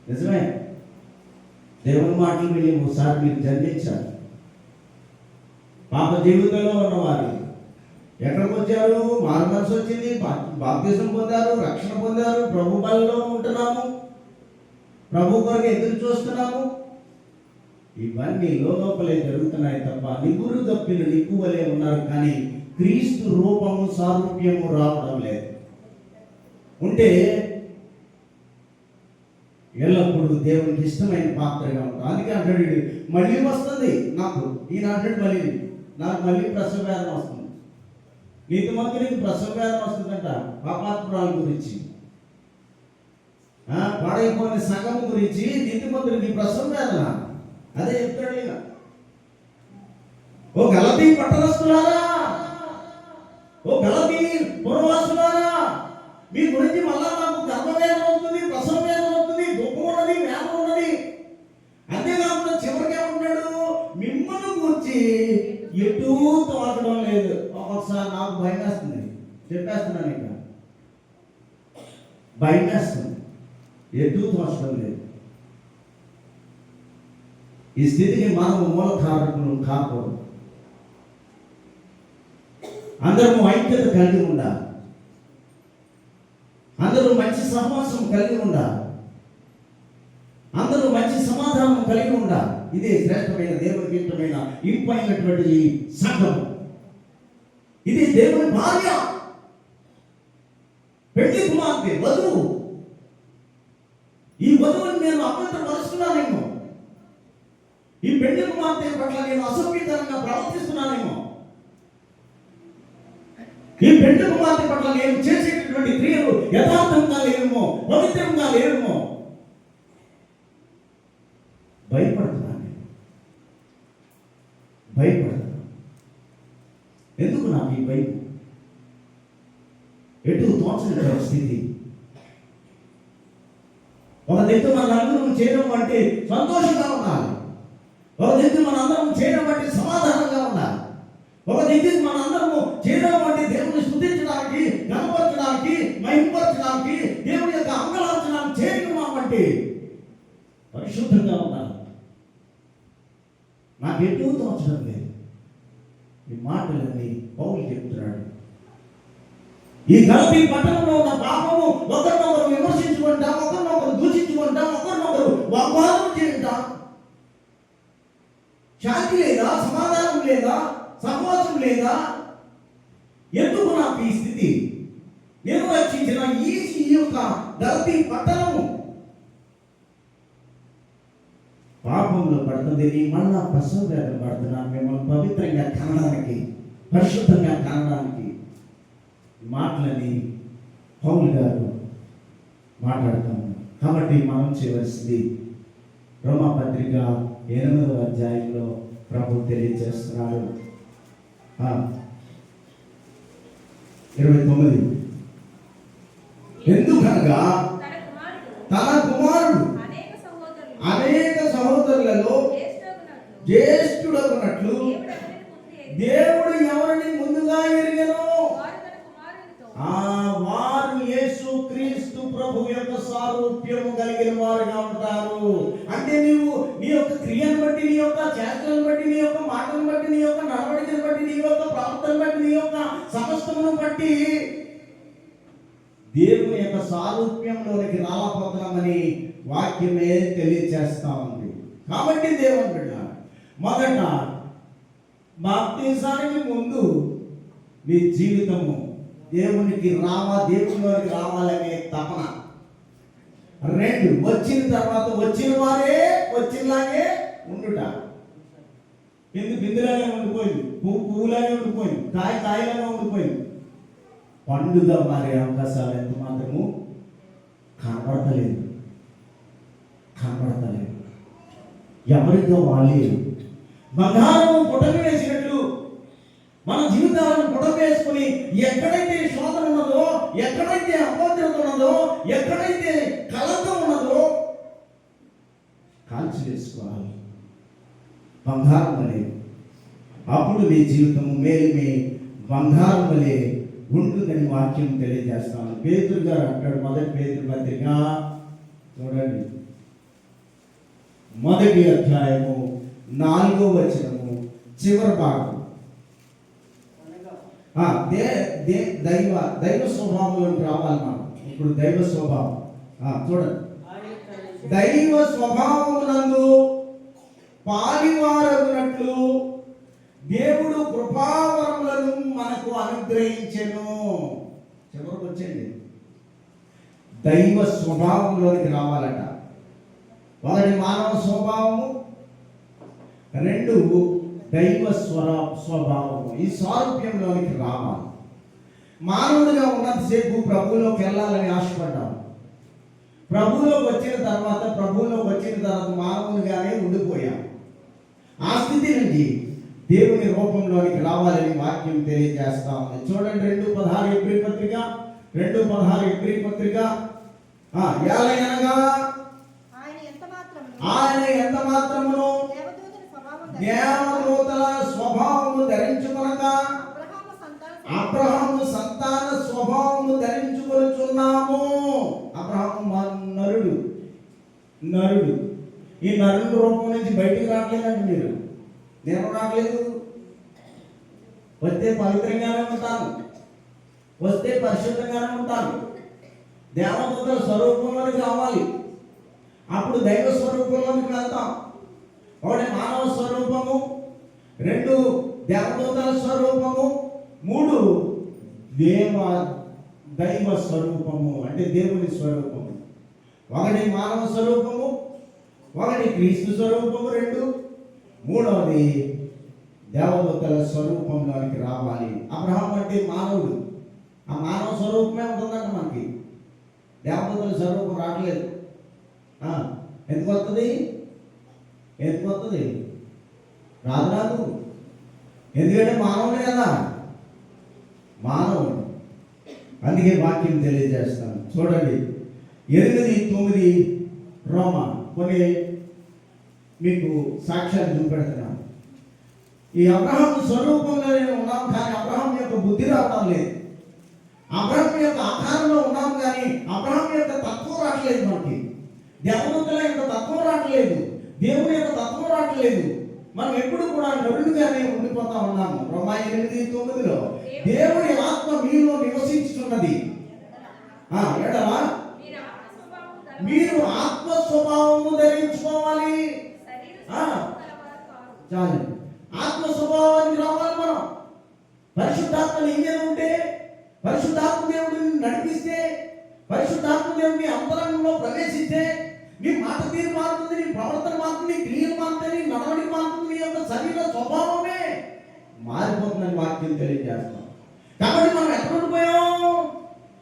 [SPEAKER 1] నిజమే, దేవుని మాటలు విని ఒకసారి మీరు జన్మించారు. పాప జీవితంలో ఉన్నవారు ఎక్కడికి వచ్చారు? మారు మనసు వచ్చింది, బాప్తిసం పొందారు, రక్షణ పొందారు, ప్రభు బలలో ఉంటున్నాము, ప్రభు కొరకు ఎదురు చూస్తున్నాము. ఇవన్నీ లోపలే జరుగుతున్నాయి తప్ప నిగురు తప్పిన నిక్కువలే ఉన్నారు, కానీ క్రీస్తు రూపము సారూప్యము రావడం లేదు. ఉంటే ఎల్లప్పుడూ దేవునికి ఇష్టమైన పాత్రగా ఉంటాం. అందుకే అంటాడు, మళ్ళీ వస్తుంది నాకు, ఈయన అంటాడు నాకు మళ్ళీ ప్రసవ వేదన వస్తుంది. నీతిమంతునికి ప్రసవ వేదన వస్తుందంట, పాపాత్మురాల గురించి, పాడైపోయిన సంఘం గురించి నీతిమంతునికి ప్రసవ వేదన. అదే చెప్తాడు ఈయన. ఓ గలతీ పట్టణస్తులారా, ఓ గలతీ పురవాసులారా, మీ గురించి మళ్ళా నాకు గర్భవేదన అవుతుంది, ప్రసవ వేదన అవుతుంది, దుఃఖం ఉన్నది, వేదన ఉన్నది. అంతేకాకుండా చివరికి ఏమంటాడు, మిమ్మల్ని గురించి ఎటూ తోచడం లేదు. ఒక్కొక్కసారి నాకు భయం వేస్తుంది, చెప్పేస్తున్నాను, ఇక భయం వేస్తుంది, ఎటూ తోచడం లేదు. ఈ స్థితికి మనము మూల కారకులు కాకూడదు. అందరము ఐక్యత కలిగి ఉండాలి, అందరూ మంచి సహవాసం కలిగి ఉండాలి, అందరూ మంచి సమాధానం కలిగి ఉండాలి. ఇదే శ్రేష్టమైన దేవునికి ఇష్టమైన ఇంపైనటువంటి ఈ సంఘం. ఇది దేవుని భార్య, పెళ్లి కుమార్తె, వధువు. ఈ వధువుని నేను అపవిత్రపరుస్తున్నానేమో, ఈ పెళ్లి కుమార్తె పట్ల నేను అసభ్యకరంగా ప్రవర్తిస్తున్నానేమో, ఈ పెళ్లి కుమార్తె పట్ల నేను చేసేటటువంటి క్రియలు యథార్థంగా లేవేమో, పవిత్రంగా లేవేమో, భయపడుతున్నాను. ఎందుకు నాకు ఈ భయం? ఎటు తోచని పరిస్థితి. ఒక దగ్గర మన అందరం చేయడం అంటే సంతోషంగా ఉండాలి, ఒక దగ్గర మన అందరం చేయడం అంటే సమాధానంగా ఉండాలి, ఒక దగ్గర మన అందరము చేయడం అంటే దేవుని స్తుతించడానికి, గణపరచడానికి, మహిమపరచడానికి, దేవుని యొక్క అంగలార్చడానికి చేయడం అంటే పరిశుద్ధంగా ఉండాలి. నాకు ఎటు తోచడం లేదు. ఈ మాటలన్నీ పౌలు చెప్తున్నాడు. ఈ గలతీ పట్టణంలో ఉన్న పాపము ఒకరినొకరు విమర్శించుకుంటా, ఒకరినొకరు దూషించుకుంటా, ఒకరినొకరు వాగ్వాదం చేయంటా, శాంతి లేదా, సమాధానం లేదా, సహవాసం లేదా. ఎందుకు నాకు ఈ స్థితి? నేను రక్షించిన ఈ యొక్క గలతీ పట్టణము పాపంలో పడుతుంది. నీ మళ్ళా పశువేద పడుతున్నాను మిమ్మల్ని పవిత్రంగా కనడానికి, పరిశుద్ధంగా కనడానికి. మాటలని పౌలు గారు మాట్లాడతాము. కాబట్టి మనం చేయవలసింది రోమాపత్రిక 8వ అధ్యాయంలో ప్రభు తెలియజేస్తున్నాడు. 29 ఎందుకనగా తన కుమారుడు అనేక సహోదరులలో జ్యేష్ఠుడగునట్లు దేవుడు ఎవరిని ముందుగా ఎరిగెనో వారు యేసు క్రీస్తు ప్రభు యొక్క సారూప్యము కలిగిన వారుగా ఉంటారు. అంటే నీవు నీ యొక్క క్రియను బట్టి, నీ యొక్క చేష్టలను బట్టి, నీ యొక్క మాటలను బట్టి, నీ యొక్క నడవడికను బట్టి, నీ యొక్క ప్రవర్తన బట్టి, నీ యొక్క సమస్తమును బట్టి దేవుని యొక్క సారూప్యంలోనికి రాకపోతున్నామని వాక్యమే తెలియచేస్తా ఉంది. కాబట్టి దేవుని బిడ్డ, మొదట బాప్తిజానికి ముందు నీ జీవితము దేవునికి దేవునిలోకి రావాలనే తపన. 2 వచ్చిన తర్వాత వచ్చిన వారే వచ్చినలాగే ఉండుట. బిందులాగే ఉండిపోయింది, పువ్వులాగే ఉండిపోయింది, కాయలాగా ఉండిపోయింది. పండుగ మారే అవకాశాలు ఎంత మాత్రము కనబడతలేదు. ఎవరితో వాళ్ళే బంగారం పుటమి వేసినట్లు మన జీవితాలను పుటమి వేసుకుని ఎక్కడైతే శోధన ఉన్నదో, ఎక్కడైతే అపవిత్రత ఉన్నదో, ఎక్కడైతే కలత ఉన్నదో కాల్చి వేసుకోవాలి బంగారం వలె. అప్పుడు నీ జీవితము మేలుమే బంగారం వలె ఉంటుందని వాక్యం తెలియజేస్తాను. పేతురు గారు అంటాడు, మొదటి పేతురు పత్రిక చూడండి, 1వ అధ్యాయము 4వ వచనము చివరి భాగం. దైవ స్వభావంలోకి రావాలి మనం. ఇప్పుడు దైవ స్వభావం చూడండి. దైవ స్వభావమునందు పాలివారగునట్లు దేవుడు కృపావరములను మనకు అనుగ్రహించెను. చివరికి వచ్చేది దైవ స్వభావంలోనికి రావాలట. 1 మానవ స్వభావము, 2 దైవ స్వభావము. ఈ సారూప్యంలోనికి రావాలి. మానవుడిగా ఉన్నంతసేపు ప్రభువులోకి వెళ్ళాలని ఆశపడ్డాం. ప్రభువులోకి వచ్చిన తర్వాత మానవునిగానే ఉండిపోయాం. ఆ స్థితి నుండి దేవుని రూపంలోనికి రావాలని వాక్యం తెలియజేస్తా ఉంది. చూడండి 2:16 ఎబ్రీ పత్రిక, 2:16 ఎబ్రీ పత్రిక. ఆయన ఎంత మాత్రమును దేవదూతల స్వభావము ధరించుకొనక అబ్రహాము సంతాన స్వభావము ధరించుకొనుచున్నాము. అబ్రహాము నరుడు. ఈ నరుడు రూపం నుంచి బయటికి రావట్లేదండి. మీరు నేను రావట్లేదు. వస్తే పవిత్రంగానే ఉంటాను, వస్తే పరిశుద్ధంగానే ఉంటాను. దేవదూతల స్వరూపంలోనికి రావాలి. అప్పుడు దైవ స్వరూపంలోనికి వెళ్తాం. 1 మానవ స్వరూపము, 2 దేవదూతల స్వరూపము, 3 దైవ స్వరూపము అంటే దేవుని స్వరూపము. 1 మానవ స్వరూపము, 1 క్రీస్తు స్వరూపము, 2 3వది దేవదూతల స్వరూపంలోనికి రావాలి. అబ్రహాం అంటే మానవుడు, ఆ మానవ స్వరూపమే ఉంటుందంట మనకి. దేవదూతల స్వరూపం రావట్లేదు. ఎందుకు వస్తుంది? రాదు. ఎందుకంటే మానవుడే కదా, మానవుడు. అందుకే వాక్యం తెలియజేస్తాను. చూడండి 8:9 రోమా కొన్ని మీకు సాక్ష్యాలు చూపెడుతున్నాను. ఈ అబ్రహాం స్వరూపంలోనే ఉన్నాం, కానీ అబ్రహాం యొక్క బుద్ధి రావడం లేదు. అబ్రహాం యొక్క ఆకారంలో ఉన్నాం, కానీ అబ్రహాం యొక్క తత్వం రావట్లేదు. మనకి దేవదూతల యొక్క తత్వం రావట్లేదు, దేవుని యొక్క తత్వం రావట్లేదు. మనం ఎప్పుడు కూడా నరులుగానే ఉండిపోతా ఉన్నాము. రోమా 8:9 దేవుడి ఆత్మ మీలో నివసించుతున్నది ఎడల మీరు ఆత్మ స్వభావము ధరించుకోవాలి. చాలు, ఆత్మ స్వభావానికి రావాలి మనం. పరిశుద్ధాత్మ నీ మీద ఉంటే, పరిశుద్ధాత్మ దేవుడిని నడిపిస్తే, పరిశుద్ధాత్మ దేవుడిని అంతరంగంలో ప్రవేశిస్తే నీ మాట తీరు మారుతుంది, నీ ప్రవర్తన మారుతుంది, నీ క్రియలు మారుతుంది, నీ నడవడి మారుతుంది, నీ యొక్క శరీర స్వభావమే మారిపోతుందని వాక్యం తెలియజేస్తాం. కాబట్టి మనం ఎక్కడ ఉండిపోయాం?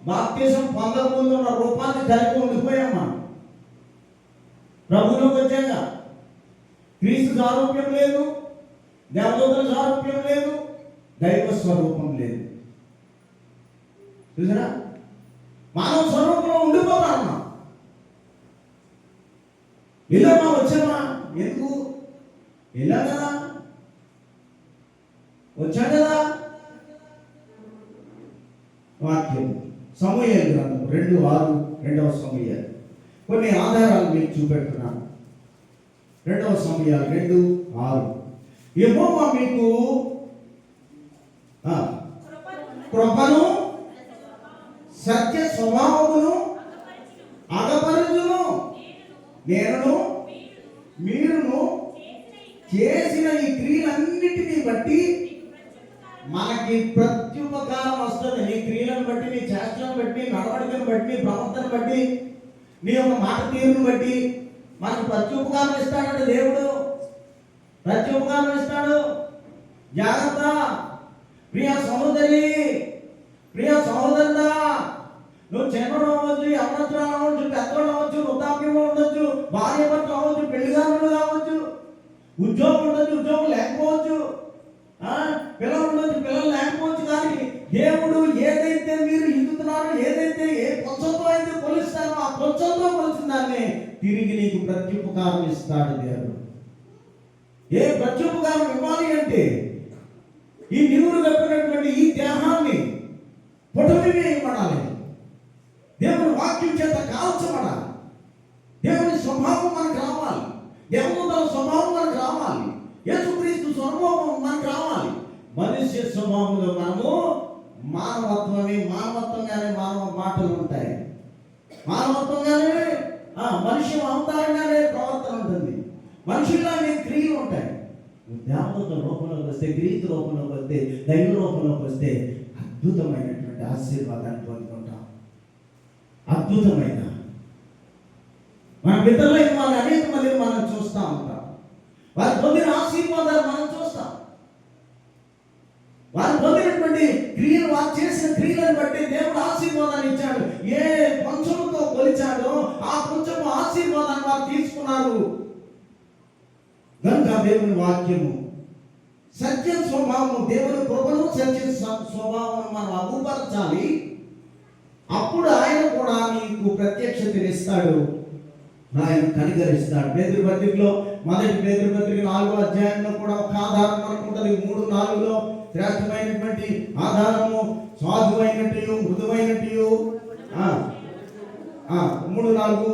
[SPEAKER 1] బాప్తిసం పొందకముందు ఉన్న రూపాన్ని కలిగి ఉండిపోయాం. మనం ప్రభువులోకి వచ్చాక క్రీస్తు సారూప్యం లేదు, దేవదూతల సారూప్యం లేదు, దైవ స్వరూపం లేదు. చూసారా? మానవ స్వరూపంలో ఉండిపోతాం. వెళ్ళామా వచ్చామా? ఎందుకు వెళ్ళా కదా, వచ్చా కదా. వాక్యం సమూయేలు గ్రంథం 2:6 2వ సమూయేలు. కొన్ని ఆధారాలు మీకు చూపెడుతున్నాను. 2వ సమూయేలు 2:6 యెహోవా మీకు కృపను సత్య స్వభావమును అగపరచును, నేనును మీరును చేసిన ఈ క్రియలన్నిటినీ బట్టి మనకి ప్రత్యుపకారం వస్తుంది. నీ క్రియలను బట్టి, నీ చేష్టలను బట్టి, నడవడికను బట్టి, నీ ప్రవర్తన బట్టి, నీ యొక్క మాట తీరును బట్టి మనకు ప్రత్యుపకారం ఇస్తాడంటే దేవుడు. ప్రత్యుపకారం ఇస్తాడు. జాగ్రత్త ప్రియ సహోదరి, ప్రియ సహోదరుడా. నువ్వు చిన్నడు అవ్వచ్చు, యవనస్తురాలు అవ్వచ్చు, పెద్దోడు అవ్వచ్చు, వృద్ధాప్యంలో ఉండొచ్చు, భార్య భర్త అవ్వచ్చు, పెళ్లిగారులు కావచ్చు, ఉద్యోగం ఉండొచ్చు, ఉద్యోగం లేకపోవచ్చు, పిల్లలు ఉండొచ్చు, పిల్లలు లేకపోవచ్చు. కానీ దేవుడు ఏదైతే మీరు ఇందుతున్నారో, ఏదైతే ఏ కొంచెంతో అయితే కొలుస్తారో ఆ కొంచెంతో కొలిసిన దాన్ని తిరిగి నీకు ప్రత్యుపకారం ఇస్తాడు దేవుడు. ఏ ప్రత్యుపకారం ఇవ్వాలి అంటే ఈ నివురు కప్పినటువంటి ఈ దేహాన్ని పొటమి వేయబడాలి, దేవుని వాక్యం చేత కాల్చబడాలి, దేవుని స్వభావం మనకు రావాలి, దేవదూతల స్వభావం మనకు రావాలి, యేసుక్రీస్తు స్వభావం మనకు రావాలి. మనుష్య స్వభావంలో మనము మానవత్వంగానే మానవ మాటలు ఉంటాయి, మానవత్వంగానే మనిషి అవతారంగానే ప్రవర్తన ఉంటుంది, మనుషుల్లానే క్రియలు ఉంటాయి. దేవదూత రూపంలోకి వస్తే, క్రీస్తు రూపంలోకి వస్తే, దైవ రూపంలోకి వస్తే అద్భుతమైనటువంటి ఆశీర్వాదాన్ని పొందుకుంటాం. అద్భుతమైన మన పితరులైన వాళ్ళు అనేక మందిని మనం చూస్తూ ఉంటాం. వారు పొందిన ఆశీర్వాదాలు మనం చూస్తాం. వారు పొందినటువంటి క్రియలు, వారు చేసిన క్రియలను బట్టి దేవుడు ఆశీర్వాదాన్ని ఇచ్చాడు. ఏ కొంచెంతో కొలిచాడో ఆ కొంచెం ఆశీర్వాదాన్ని వారు తీసుకున్నారు. కనుక దేవుని వాక్యము సత్య స్వభావము, దేవుని కృపను సత్య స్వభావం మనం అగుపరచాలి. అప్పుడు ఆయన కూడా నీకు ప్రత్యక్షతనిస్తాడు, ఆయన కనికరిస్తాడు. పేతురు పత్రికలో, మొదటి పేతురు పత్రిక 4వ అధ్యాయంలో కూడా ఒక ఆధారం మనకు ఉంటుంది. 3:4 శ్రేష్టమైనటువంటి ఆధారము, సాధువైనట్టు, మృదువైనట్టు. 3:4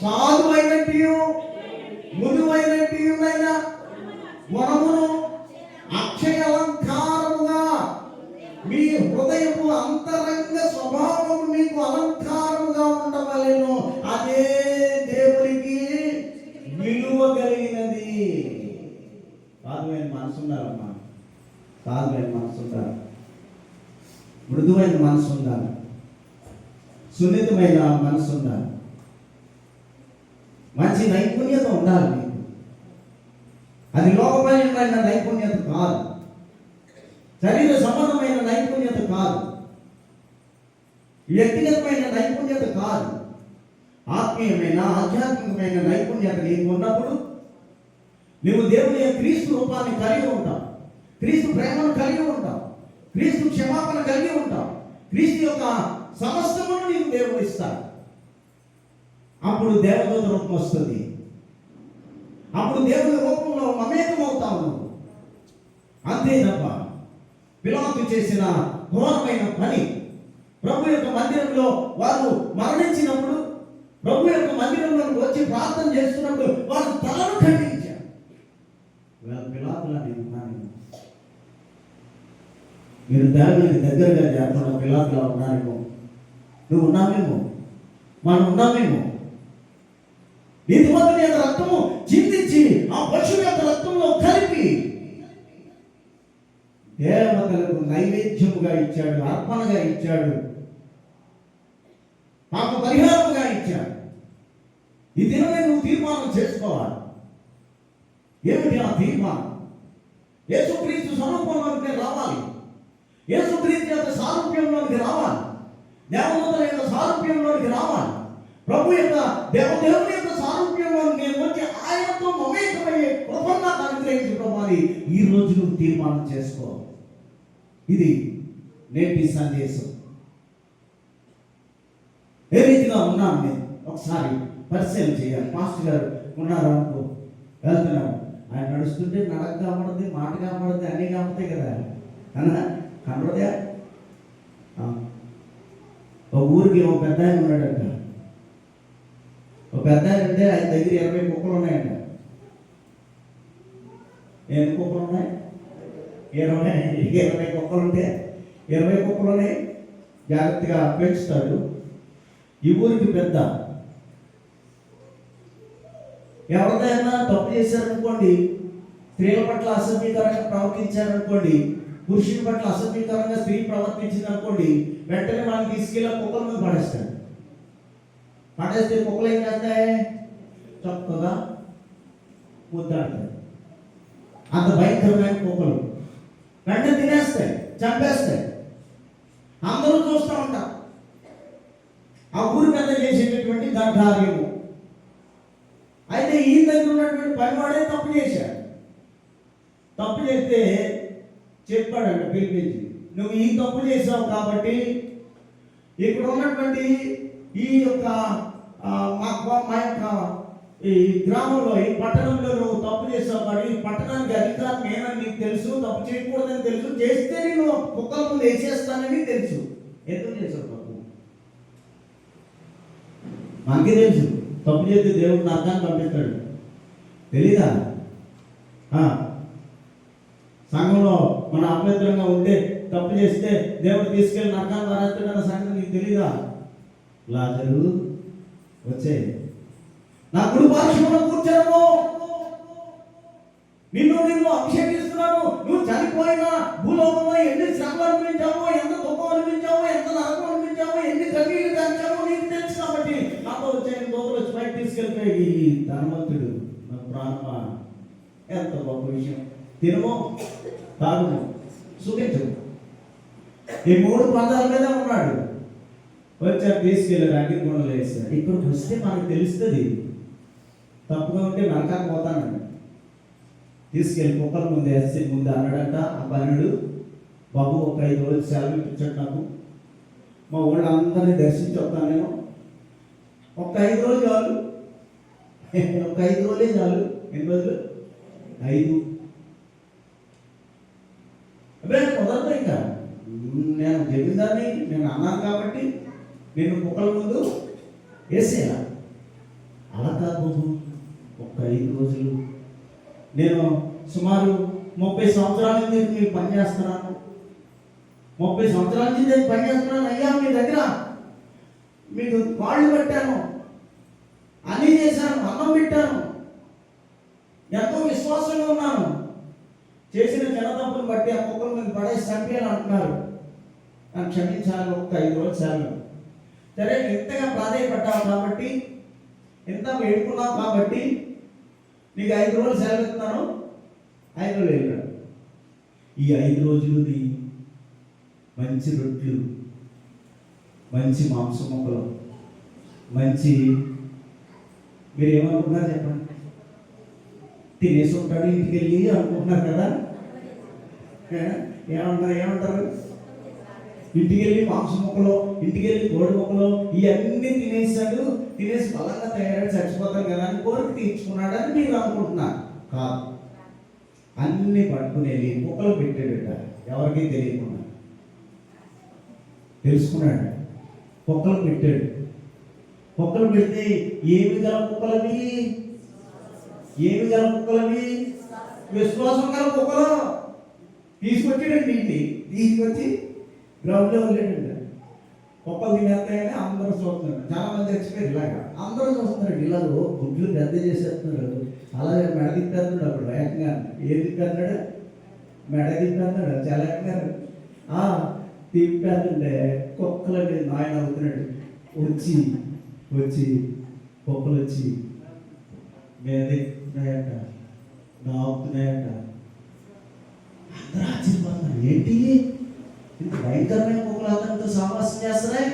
[SPEAKER 1] సాధువైనట్టు, మృదువైనట్టునైన గుణమును అక్షయ అలంకారముగా మీ హృదయపు అంతరంగ స్వభావము మీకు అలంకారముగా ఉండవలెను, అదే దేవునికి విలువ కలిగినది. సాధువైన మనసు ఉండాలమ్మా, సాధువైన మనసు ఉండాలి, మృదువైన మనసు ఉండాలి, సున్నితమైన మనసు ఉండాలి, మంచి నైపుణ్యత ఉండాలి మీకు. అది లోకపరమైన నైపుణ్యత కాదు, శరీర సంబంధమైన నైపుణ్యత కాదు, వ్యక్తిగతమైన నైపుణ్యత కాదు. ఆత్మీయమైన, ఆధ్యాత్మికమైన నైపుణ్యత నీకు ఉన్నప్పుడు నువ్వు దేవుని క్రీస్తు రూపాన్ని కలిగి ఉంటావు, క్రీస్తు ప్రేమను కలిగి ఉంటావు, క్రీస్తు క్షమాపణ కలిగి ఉంటావు, క్రీస్తు యొక్క సమస్తమును నీకు దేవుడు ఇస్తాడు. అప్పుడు దేవదూత రూపం వస్తుంది, అప్పుడు దేవుని రూపంలో మమేకమవుతావు. అంతే తప్ప పిలాతు చేసిన ఘోరమైన పని, ప్రభు యొక్క మందిరంలో వారు మరణించినప్పుడు, ప్రభు యొక్క మందిరంలోకి వచ్చి ప్రార్థన చేస్తున్నప్పుడు వారు తలను ఖండించారు. మీరు దేవునికి దగ్గరగా చేస్తున్న పిల్లలా ఉన్నారేమో, నువ్వు ఉన్నావేమో, మనం ఉన్నామేమో. నీతిమంతుని యొక్క రక్తము చిందించి ఆ పశువు యొక్క రక్తంలో కలిపి దేవతలకు నైవేద్యముగా ఇచ్చాడు, అర్పణగా ఇచ్చాడు, పాప పరిహారముగా ఇచ్చాడు. ఈ దినమే నువ్వు తీర్మానం చేసుకోవాలి. ఏమిటి ఆ తీర్మానం? యేసుక్రీస్తు స్వరూపంలోకి రావాలి, యేసుక్రీస్తు యొక్క సారూప్యంలోనికి రావాలి, దేవదూతల యొక్క సారూప్యంలోనికి రావాలి, ప్రభు యొక్క దేవుని యొక్క సారూప్యంలోకి నేను వచ్చి ఆయనతో మమేకమయ్యే కృపను నాకు అనుగ్రహించుకోవాలి. ఈ రోజు నువ్వు తీర్మానం చేసుకో. ఇది నేటి సందేశం. ఏ రీతిగా ఉన్నాను నేను ఒకసారి పరిశీలన చేయాలి. మాస్టర్ గారు ఉన్నారు అనుకో, వెళ్తున్నాము, ఆయన నడుస్తుంటే నడక కాపడుతుంది, మాట కాపడుతుంది, అన్నీ కాపుతాయి కదా అన్నా, కనబడదా? ఒక ఊరికి ఒక పెద్ద ఆయన ఉన్నాడంట. ఒక పెద్ద ఆయన అంటే ఆయన దగ్గర 20 కుక్కలు ఉన్నాయంట. ఎన్ని కుక్కలు ఉన్నాయి? 20 కుక్కలు ఉంటే 20 కుక్కలు ఉన్నాయి. జాగ్రత్తగా పెంచుతాడు. ఈ ఊరికి పెద్ద. ఎవరిదైనా తప్పు చేశారనుకోండి, స్త్రీల పట్ల అసభ్యకరంగా ప్రవర్తించారనుకోండి, పురుషుని పట్ల అసభ్యకరంగా స్త్రీ ప్రవర్తించింది అనుకోండి, వెంటనే వాళ్ళని తీసుకెళ్ళి కుక్కల మీద పడేస్తాడు. పడేస్తే కుక్కలు ఏం చేస్తాయి? చక్కగా ముద్దాడతాయి. అంత భయంకరమైన కుక్కలు వెంటనే తినేస్తాయి, చంపేస్తాయి. అందరూ చూస్తూ ఉంటారు. ఆ ఊరి పెద్ద చేసేటటువంటి కార్యము. అయితే ఈ దగ్గర ఉన్నటువంటి పనివాడే తప్పు చేశాడు. తప్పు చేస్తే చెప్పాడంట పిలిపించి, నువ్వు ఈ తప్పు చేసావు కాబట్టి ఇక్కడ ఉన్నటువంటి ఈ యొక్క మా యొక్క ఈ గ్రామంలో, ఈ పట్టణంలో నువ్వు తప్పు చేసావు కాబట్టి ఈ పట్టణానికి అధికారం నేనని నీకు తెలుసు, తప్పు చేయకూడదని తెలుసు, చేస్తే నేను కుక్కల ముందు వేసేస్తానని తెలుసు. ఎందుకు చేసావు తప్పు? మనకి తెలుసు తప్పు చేస్తే దేవుడు నరకాన్ని పంపిస్తాడు. తెలీదా? సంఘంలో మన అభ్యంతరంగా ఉంటే తప్పు చేస్తే దేవుడు తీసుకెళ్ళి నరకాన్ని వరేస్తాడన్న సంగతి నీకు తెలీదా? లాజరు వచ్చే నా కుడి పార్శ్వంలో కూర్చోను, నిన్ను అభిషేకిస్తున్నాను. నువ్వు చనిపోయినా భూలోకంలో ఎన్ని శ్రమలు అనిపించావో, ఎంత దుఃఖం అనిపించావో, ఎంత నరకం అనిపించావో, ఎన్ని కన్నీళ్ళు కాల్చావో నీకు తెలుసు. కాబట్టి నాతో వచ్చే దోతులు వచ్చి బయట తీసుకెళ్ళిపోయి ధనవంతుడు నా ప్రాణమా, ఎంత గొప్ప విషయం. తినము, తాగుము, సుఖించము, ఈ 3 పదాల మీద ఉన్నాడు. వచ్చారు, తీసుకెళ్ళారు, అగ్నిగుండంలో వేస్తారు. ఇక్కడికి వస్తే మనకు తెలుస్తుంది తప్పుగా ఉంటే నరకానికి పోతానండి. తీసుకెళ్ళి కుక్కల ముందు వేస్తే ముందు అన్నాడంట ఆ పనుడు, బాబు ఒక 5 రోజులు సెలవు ఇప్పించాడు నాకు, మా ఊళ్ళో అందరినీ దర్శించి వస్తాను నేను. ఒక 5 రోజులు చాలు, ఒక 5 రోజులే చాలు. ఎన్ని రోజులు? 5. అదే కుదరదు. ఇంకా నేను చెప్పిందాన్ని నేను అన్నాను కాబట్టి నేను కుక్కల ముందు వేసేయాల. అలా కాదు బాబు, ఒక 5 రోజులు. నేను సుమారు 30 సంవత్సరాల నుంచి మీకు పనిచేస్తున్నాను, 30 సంవత్సరాల నుంచి నేను పనిచేస్తున్నాను అయ్యా. మీ దగ్గర మీకు కాళ్ళు పెట్టాను, అన్నీ చేశాను, అన్నం పెట్టాను, ఎంతో విశ్వాసంగా ఉన్నాను. చేసిన జనతప్పును బట్టి ఆ కుక్కల మీద పడేసి చంపేయాలి అంటున్నారు. నాకు క్షమించాలి, ఒక 5 రోజులు చాలు. సరే, ఇంతగా ప్రాధాన్యపడ్డావు కాబట్టి, ఎంత వేడుకున్నావు కాబట్టి నీకు 5 రోజులు సెలవు ఇస్తున్నాను. 5 రోజులు వెళ్ళాడు. ఈ 5 రోజులది మంచి రొట్లు, మంచి మాంసం మొక్కలు, మంచి, మీరు ఏమనుకుంటున్నారు చెప్పండి? తినేసి ఉంటాడు ఇంటికి వెళ్ళి అనుకుంటున్నారు కదా. ఏమంటారు? ఇంటికి వెళ్ళి మాంసం మొక్కలు, ఇంటికి వెళ్ళి కోడి మొక్కలు, ఇవన్నీ తినేసాడు, తినేసి బలంగా తయారై చచ్చిపోతాడు కదా అని కోరిక తీర్చుకున్నాడని మీరు అనుకుంటున్నారు. కాదు, అన్ని పట్టుకుని వెళ్ళి మొక్కలు పెట్టాడట, ఎవరికీ తెలియకుండా తెలుసుకున్నాడు. కుక్కలు పెట్టాడు. కుక్కలు పెడితే ఏమి గల కుక్కలవి? ఏమి గల కుక్కలవి? విశ్వాసం గల కుక్కలు. తీసుకొచ్చాడండి ఇంటి తీసుకొచ్చి గ్రౌండ్లో వెళ్ళాడండి. కుక్కలు తినేస్తాయని అందరూ చూస్తున్నారు. చాలా మంది చచ్చిపోయారు. ఇలాగా అందరూ చూస్తున్నారు. ఇలాగ గుడ్లు పెద్ద చేసేస్తున్నారు. అలాగే మెడ తిప్పేస్తున్నాడు. అప్పుడు ఏకంగా ఏం తిప్పేస్తున్నాడు? మెడ తిప్పేస్తున్నాడు. చాలా ఏకంగా తిప్పేస్తుంటే కుక్కలని నాయన అవుతున్నాడు. వచ్చి కుక్కలు వచ్చి మీద ఎక్కుతున్నాయంట, నాకుతున్నాయంట. అందరూ ఆశ్చర్యపోతున్నారు. ఏంటి ఇంత భయంకరమైన కుక్కలు అతనితో సహవాసం చేస్తున్నాయి?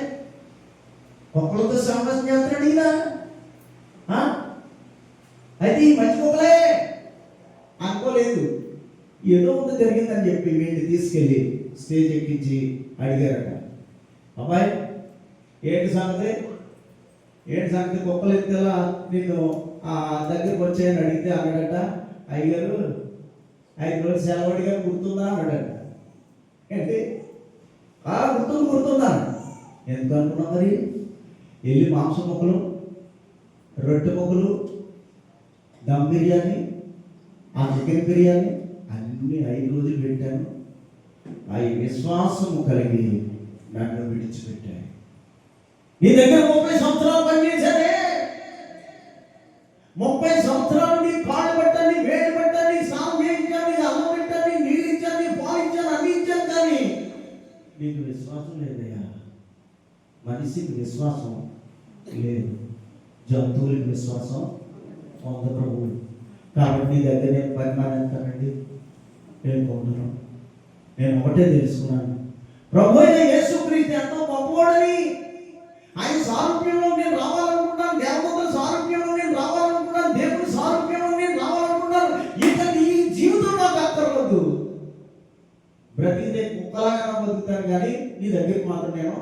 [SPEAKER 1] కుక్కలతో సహవాసం చేస్తున్నాడు ఈయన. అయితే ఈ మంచి కుక్కలే అనుకోలేదు. ఏదో ముందు జరిగిందని చెప్పి వీడిని తీసుకెళ్ళి స్టేజ్ ఎక్కించి అడిగారట, అబ్బాయి ఏంటి సంగతి కుక్కలు ఎత్तेలా నిన్ను దగ్గరికి వచ్చాయని అడిగితే అన్నాడట, అయ్యారు 5 రోజులు సెలవుడిగా గుర్తుందా అన్నాడట. ఏంటి గుర్తుందా? ఎందుకు అనుకున్నాం మరి? వెళ్ళి మాంసం ముక్కలు, రొట్టె ముక్కలు, దమ్ బిర్యానీ, ఆ చికెన్ బిర్యానీ అన్నీ 5 రోజులు పెట్టాను. అవి విశ్వాసము కలిగి నన్ను విడిచిపెట్టాయి. నీ దగ్గర 30 సంవత్సరాలు పనిచేశానే, 30 సంవత్సరాలు నీ కాళ్ళు పెట్టాలి, వేడి పెట్టాలి, స్నానం చేయించాలి, అన్నం పెట్టాలి, నీళ్ళు ఇచ్చాలి, పాలు ఇచ్చాను, అన్ని ఇచ్చాను, కానీ నీకు విశ్వాసం లేదయ్యా. మనిషికి విశ్వాసం లేదు, జంతువులకి విశ్వాసం ఉంది ప్రభువు. కాబట్టి నీ దగ్గర నేను పరిమాణం ఎంతానండి? నేను పొందుతున్నాను. నేను ఒకటే తెలుసుకున్నాను, ప్రభు అయిన యేసుక్రీస్తు ఎంతో గొప్పవాడని. ఆయన సారూప్యంలో నేను రావాలనుకుంటాను, దేవతల సారూప్యంలో నేను రావాలనుకుంటాను, దేవుడి సారూప్యంలో నేను రావాలనుకుంటాను. ఇక నీ జీవితం నాకు అక్కర్వద్దు. బ్రతికితే కుక్కలాగా బతుకుతాను, కానీ నీ దగ్గరికి మాత్రం నేను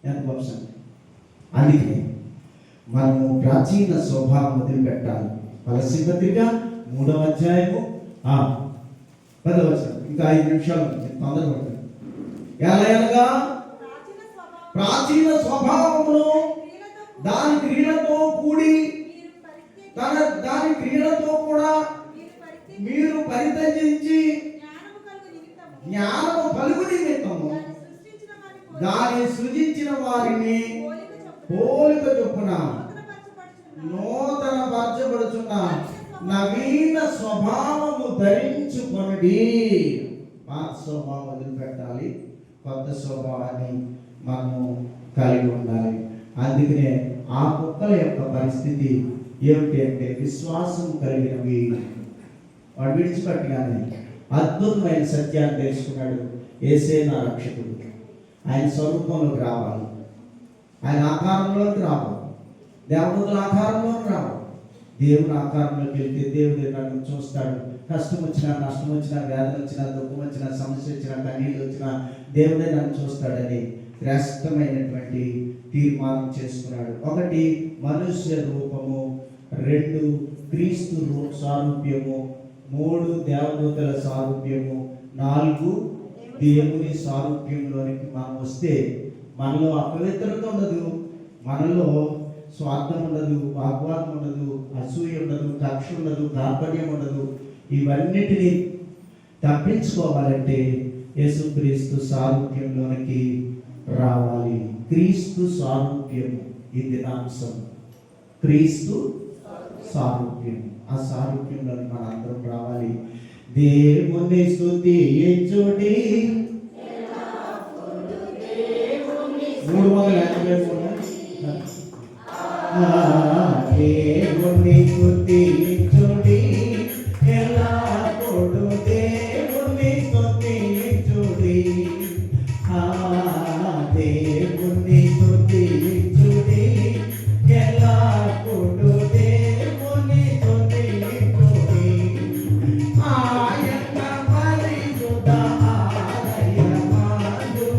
[SPEAKER 1] ఎంత పర్సెంట్. అందుకే మనము ప్రాచీన స్వభావం వదిలిపెట్టాలి. ఫలిప్పీ పత్రిక 3వ అధ్యాయము 10వ వచనం. ఇంకా 5 నిమిషాలు తొందరపడతాను. ఎలాగనగా ప్రాచీన స్వభావమును దాని క్రియలతో కూడి దాని క్రియలతో కూడా మీరు పరిత్యజించి జ్ఞానము కలుగు నిమిత్తము దాన్ని సృజించిన వారిని పోలిక చొప్పున నూతన పరచబడుచున్న నవీన స్వభావము ధరించుకొనుడి. పాత స్వభావం వదిలిపెట్టాలి, కొత్త స్వభావాన్ని మనము కలిగి ఉండాలి. అందుకనే ఆ కుక్కల యొక్క పరిస్థితి ఏమిటి అంటే, విశ్వాసం కలిగినవి వాడు విడిచిపెట్టగానే అద్భుతమైన సత్యాన్ని తెలుసుకున్నాడు. యేసే నా రక్షకుడు, ఆయన స్వరూపంలోకి రావాలి, ఆయన ఆకారంలోకి రావాలి, దేవదూతల ఆకారంలోకి రావాలి. దేవుని ఆకారంలోకి వెళ్తే దేవుడు నన్ను చూస్తాడు. కష్టం వచ్చినా, నష్టం వచ్చినా, వ్యాధి వచ్చినా, దుఃఖం వచ్చినా, సమస్య వచ్చినా, కన్నీళ్ళు వచ్చినా దేవుడే నన్ను చూస్తాడని శ్రేష్టమైనటువంటి తీర్మానం చేసుకున్నాడు. 1 మనుష్య రూపము, 2 క్రీస్తు సారూప్యము, 3 దేవదూతల సారూప్యము, 4 దేవుని సారూప్యంలోనికి మనం వస్తే మనలో అపవిత్రత ఉండదు, మనలో స్వార్థం ఉండదు, వాగ్వాదం ఉండదు, అసూయ ఉండదు, కక్ష ఉండదు, కార్పణ్యం ఉండదు. ఇవన్నిటిని తప్పించుకోవాలంటే యేసుక్రీస్తు సారూప్యంలోనికి రావాలి. క్రీస్తు సారూప్యము ఇది అంశం. క్రీస్తు సారూప్యం, ఆ సారూప్యంలోకి మన అందరం రావాలి. దేవుని స్తుతించుడి 353 దేవుని స్తుతించుడి ఎల్లప్పుడూ దేవుని స్తుతించుడి, దేవుని స్తుతించుడి ఎల్లప్పుడూ దేవుని స్తుతించుడి. ఆయన పరిశుద్ధ ఆలయమందు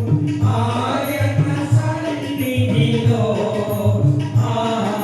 [SPEAKER 1] ఆయన సన్నిధిలో ఆయన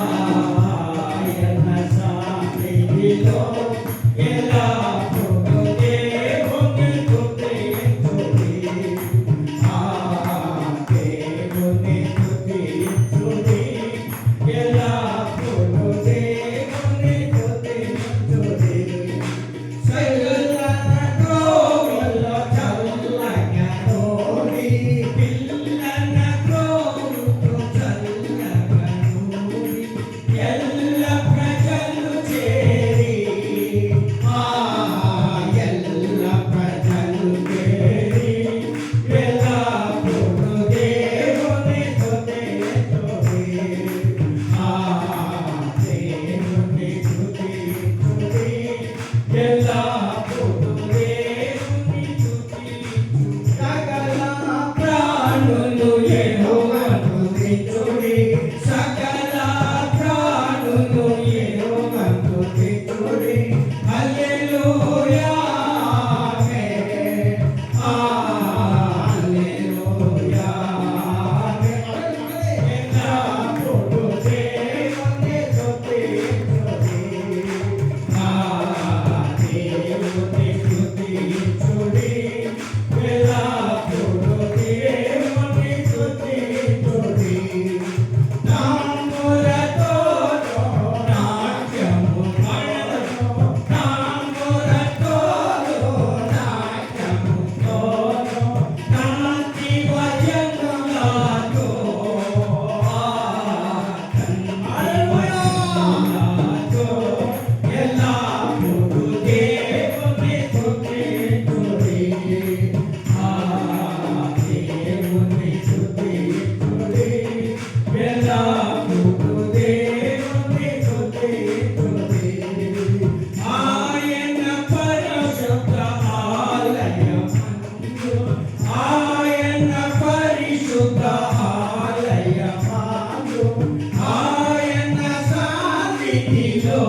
[SPEAKER 2] సన్నిధిలో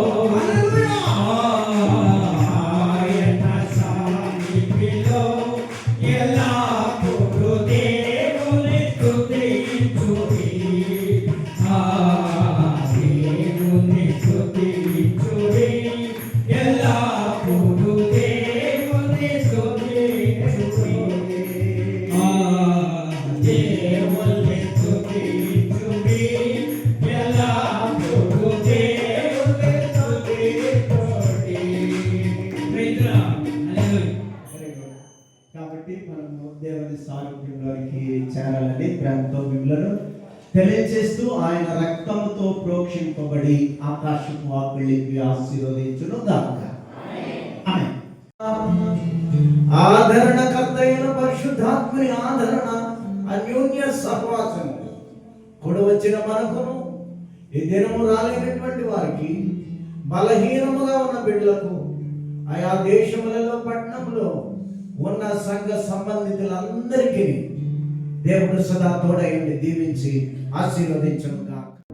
[SPEAKER 2] ఆయన సన్నిధిలో ఎల్లప్పుడూ దేవుని స్తుతించుడి. దేవుని స్తుతించుడి. ఎల్లప్పుడూ దేవుని స్తుతించుడి. దేవుని స్తుతించుడి. ఎల్లప్పుడూ దేవుని స్తుతించుడి. Praise Lord. హల్లెలూయా.
[SPEAKER 1] కాబట్టి మనము దేవుని సారూప్యంలోనికి చేరాలని ప్రేమతో మిమ్మలను తెలియజేస్తూ ఆయన రక్తముతో ప్రోక్షింపబడి ఆకాశపు వాకిలికి ఆశీర్వదించును గాక. ఆమేన్. ఆదరణకర్త అయిన పరిశుద్ధాత్మని ఆదరణ, అన్యోన్య సహవాసము కూడా వచ్చిన మనకును, ఈ దినము రాలేనటువంటి వారికి, బలహీనముగా ఉన్న బిడ్డలకు, ఆయా దేశములలో పట్టణంలో ఉన్న సంఘ సంబంధితులందరికీ దేవుడు సదా తోడై ఉండి దీవించి ఆశీర్వదించును గాక.